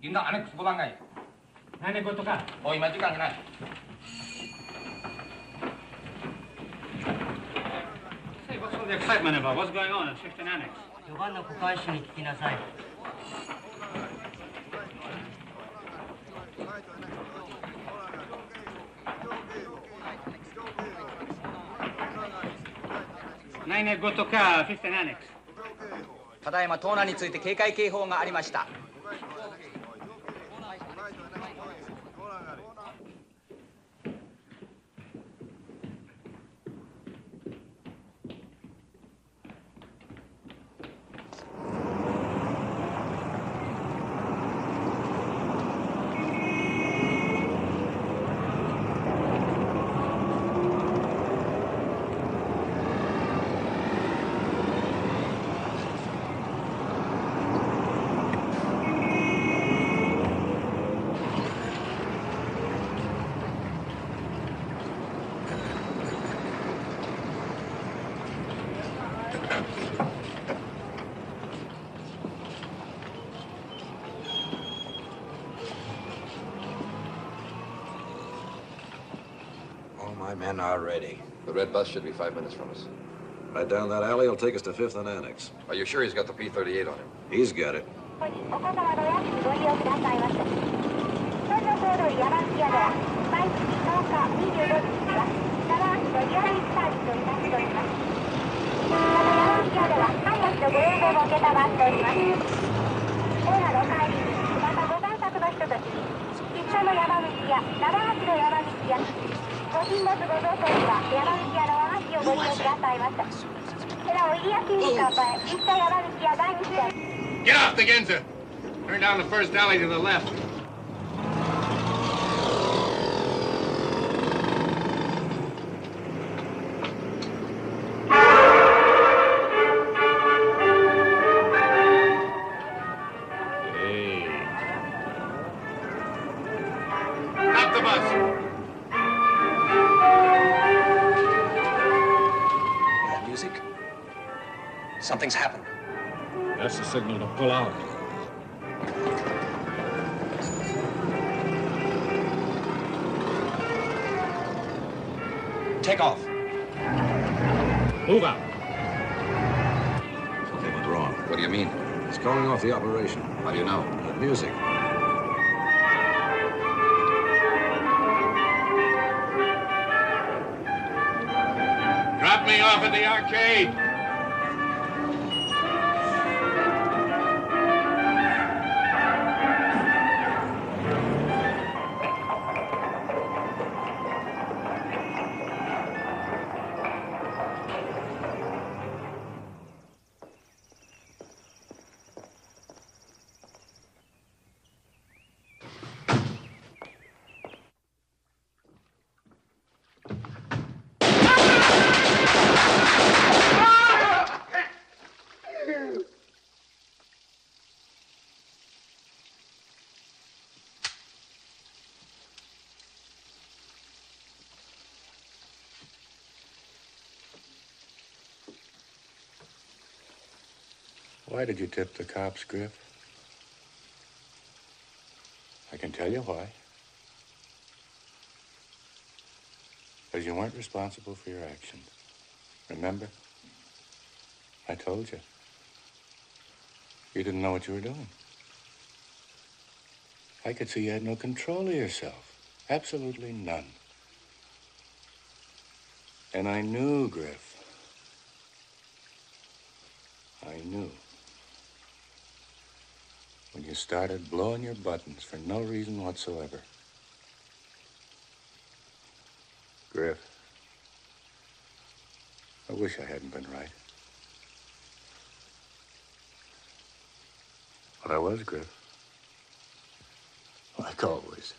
인당 안에 수고방가요. 나네 것도가. 이만 지간 나. Say, what's all the excitement about? What's going on at 15 Annex? 旅館の股間室に聞きなさい。9 gotoka 15 Annex。ただいま盗難について警戒警報がありました。Men are ready. The red bus should be 5 minutes from us. Right down that alley will take us to 5th and Annex. Are you sure he's got the P-38 on him? He's got it. Get off the Ginza! Turn down the first alley to the left. Stop the bus! Music? Something's happened. That's the signal to pull out. Take off. Move out. Something went wrong. What do you mean? It's calling off the operation. How do you know? The music. Drop me off at the arcade. Why did you tip the cops, Griff? I can tell you why. Because you weren't responsible for your actions. Remember? I told you. You didn't know what you were doing. I could see you had no control of yourself. Absolutely none. And I knew, Griff. I knew. When you started blowing your buttons for no reason whatsoever. Griff, I wish I hadn't been right. But I was, Griff. Like always.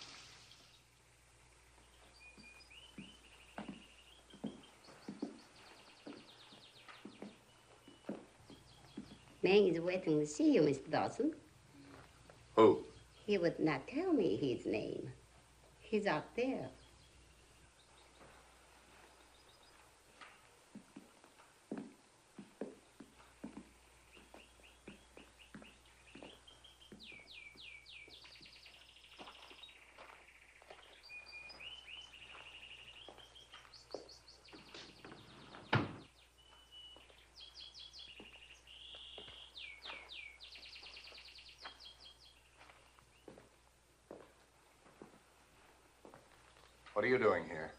Man is waiting to see you, Mr. Dawson. Who? He would not tell me his name. He's out there. What are you doing here?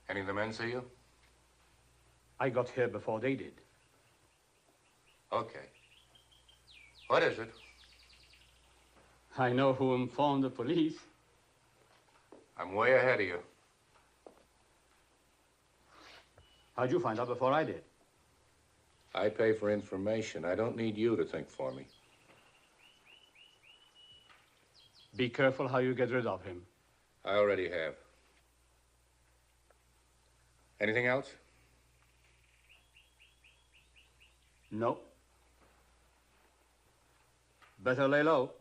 Any of the men see you? I got here before they did. Okay. What is it? I know who informed the police. I'm way ahead of you. How'd you find out before I did? I pay for information. I don't need you to think for me. Be careful how you get rid of him. I already have. Anything else? No. Better lay low.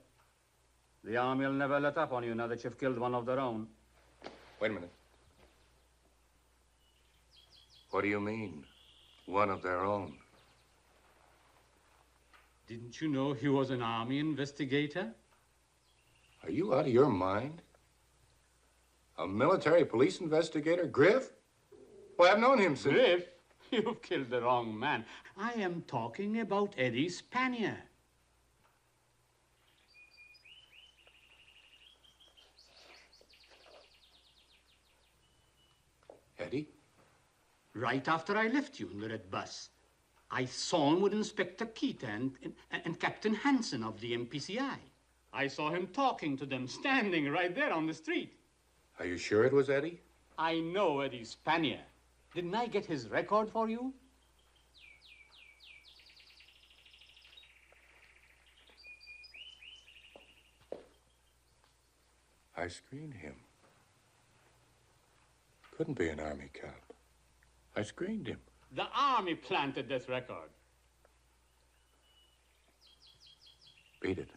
The army will never let up on you now that you've killed one of their own. Wait a minute. What do you mean, one of their own? Didn't you know he was an army investigator? Are you out of your mind? A military police investigator, Griff? Well, I've known him since... Griff? You've killed the wrong man. I am talking about Eddie Spanier. Eddie? Right after I left you in the red bus, I saw him with Inspector Keita and Captain Hansen of the MPCI. I saw him talking to them, standing right there on the street. Are you sure it was Eddie? I know Eddie Spanier. Didn't I get his record for you? I screened him. Couldn't be an army cop. I screened him. The army planted this record. Beat it.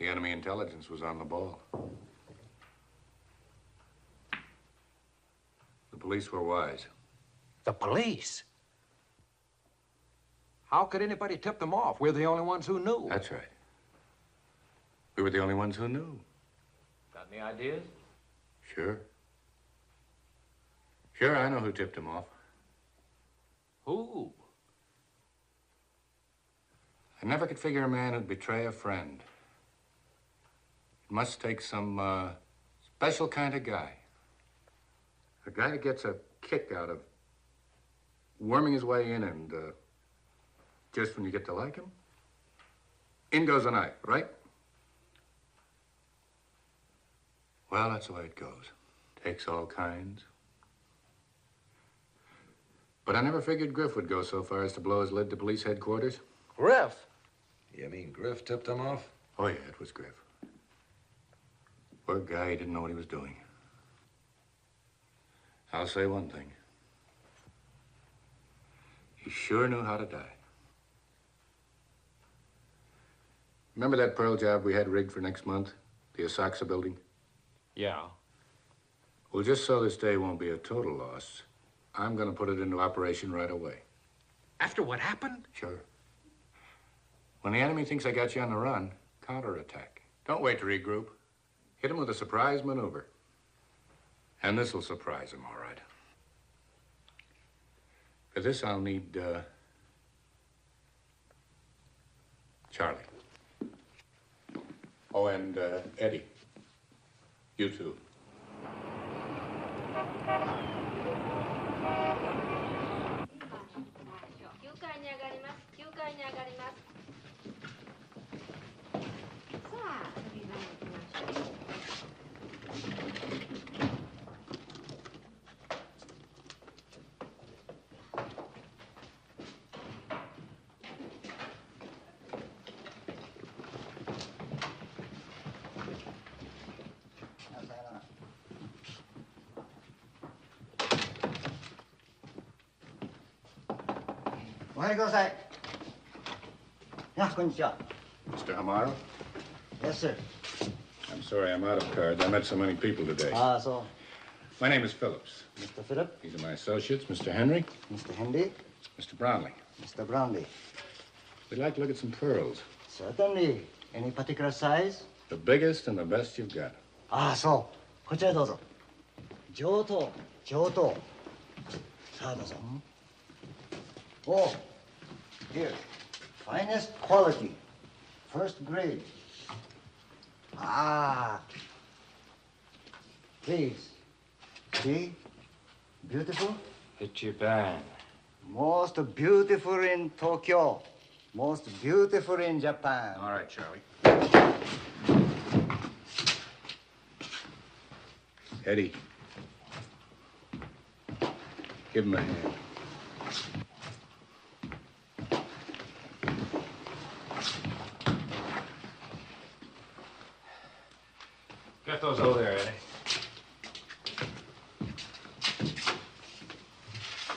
The enemy intelligence was on the ball. The police were wise. The police? How could anybody tip them off? We're the only ones who knew. That's right. We were the only ones who knew. Got any ideas? Sure. Sure, I know who tipped him off. Who? I never could figure a man who'd betray a friend. It must take some special kind of guy. A guy that gets a kick out of worming his way in and just when you get to like him, in goes a knife, right? Well, that's the way it goes. Takes all kinds. But I never figured Griff would go so far as to blow his lid to police headquarters. Griff? You mean Griff tipped him off? Oh, yeah, it was Griff. Poor guy, he didn't know what he was doing. I'll say one thing. He sure knew how to die. Remember that pearl job we had rigged for next month? The 𝙁𝙪𝙡𝙈 building? Yeah. Well, just so this day won't be a total loss, I'm gonna put it into operation right away. After what happened? Sure. When the enemy thinks I got you on the run, counterattack. Don't wait to regroup. Hit him with a surprise maneuver. And this will surprise him, all right. For this, I'll need, Charlie. Oh, and, Eddie. You too. Mr. Amaro? Yes, sir. I'm sorry I'm out of cards. I met so many people today. Ah, so. My name is Phillips. Mr. Phillip? These are my associates, Mr. Henry. Mr. Henry? Mr. Brownlee. Mr. Brownlee. We'd like to look at some pearls. Certainly. Any particular size? The biggest and the best you've got. Ah, so. こちらへどうぞ。上等、上等。さあどうぞ。Oh, here. Finest quality. First grade. Ah. Please. See? Beautiful? Ichiban. Most beautiful in Tokyo. Most beautiful in Japan. All right, Charlie. Eddie. Give him a hand. Get those over there, Eddie.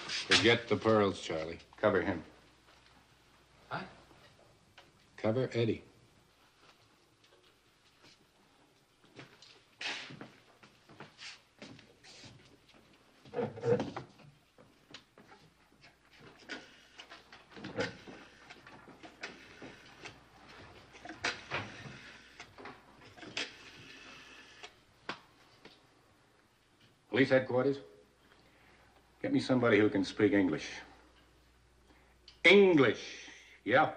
Forget the pearls, Charlie. Cover him. Huh? Cover Eddie. Police headquarters? Get me somebody who can speak English. English! Yeah.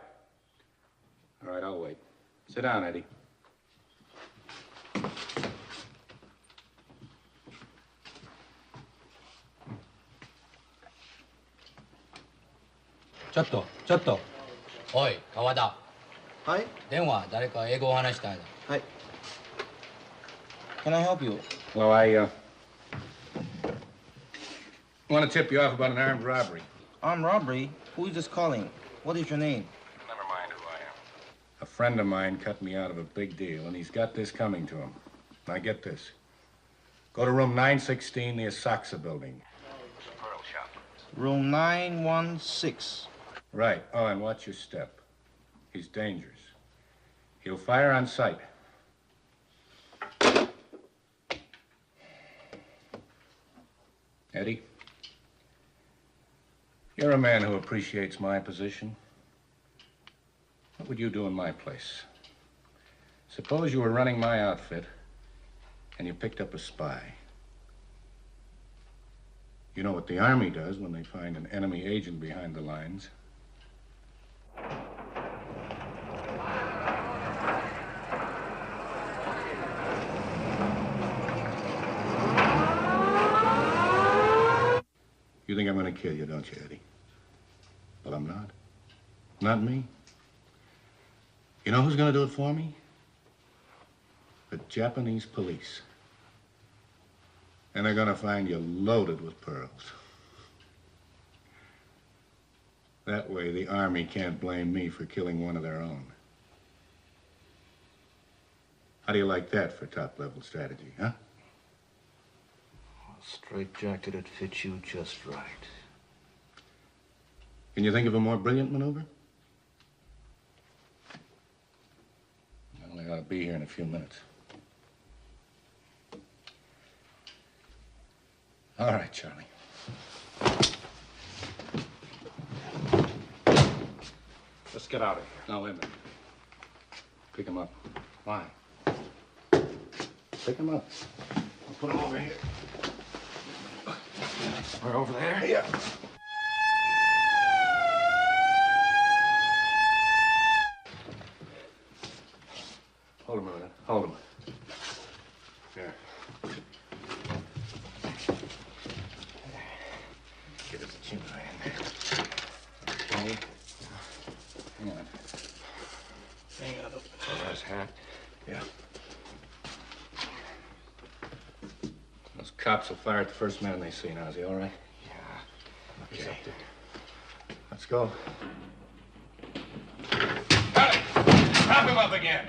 All right, I'll wait. Sit down, Eddie.ちょっと。おい、川田。はい。電話、誰か英語を話したいだ。はい。Can I help you? Well, I want to tip you off about an armed robbery. Armed robbery? Who is this calling? What is your name? Never mind who I am. A friend of mine cut me out of a big deal, and he's got this coming to him. Now, get this. Go to room 916, the 𝙁𝙪𝙡𝙗 building. Pearl shop. Room 916. Right. Oh, and watch your step. He's dangerous. He'll fire on sight. Eddie, you're a man who appreciates my position. What would you do in my place? Suppose you were running my outfit and you picked up a spy. You know what the Army does when they find an enemy agent behind the lines. You think I'm going to kill you, don't you, Eddie? But I'm not. Not me. You know who's going to do it for me? The Japanese police. And they're going to find you loaded with pearls. That way, the Army can't blame me for killing one of their own. How do you like that for top-level strategy, huh? Straight-jacketed fits you just right. Can you think of a more brilliant maneuver? Well, I ought to be here in a few minutes. All right, Charlie. Let's get out of here. No, wait a minute. Pick him up. Why? Pick him up. I'll put him over here. We're over there? Yeah. Hold him a minute. Hold him. Here. Get his chin right in there. Okay. Hang on. Hang on. His hat. Yeah. Those cops will fire at the first man they see now. Is he all right? Yeah. Okay. Let's go. Got it! Prop him up again.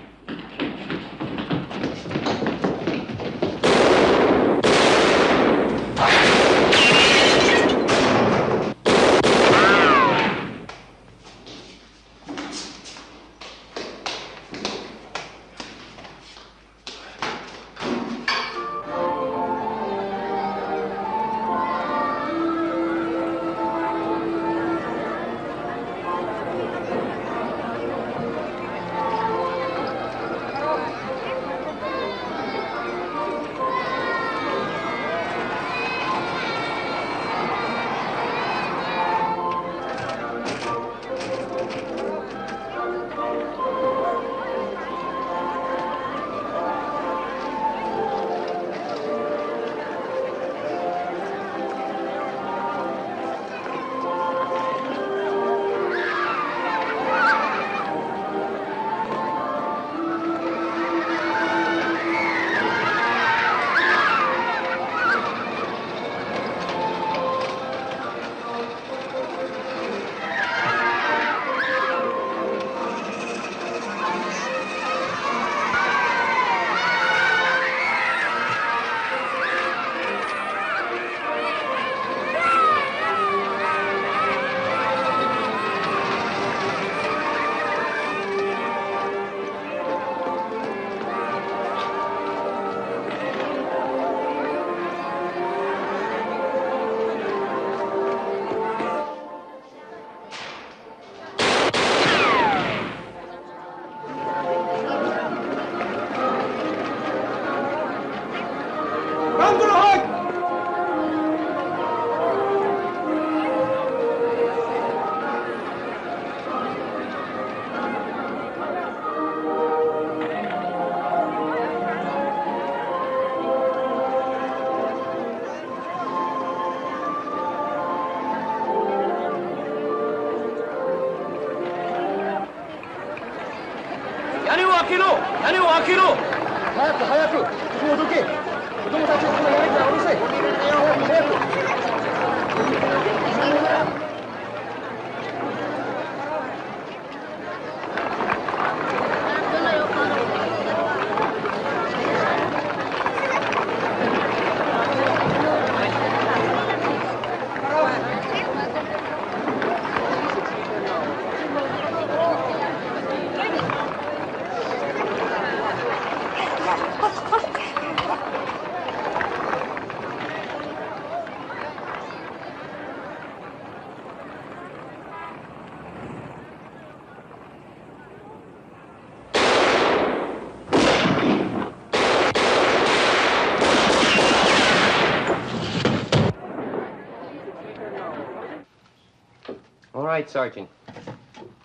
right, Sergeant.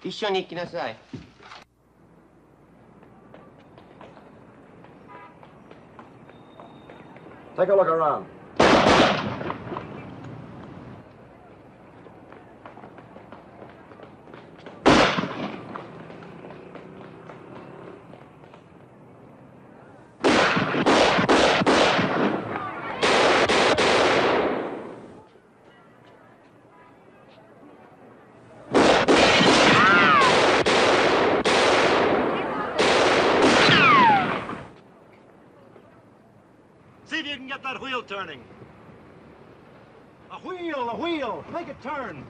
一緒に行きなさい。Take a look around. See if you can get that wheel turning. A wheel, a wheel. Make it turn.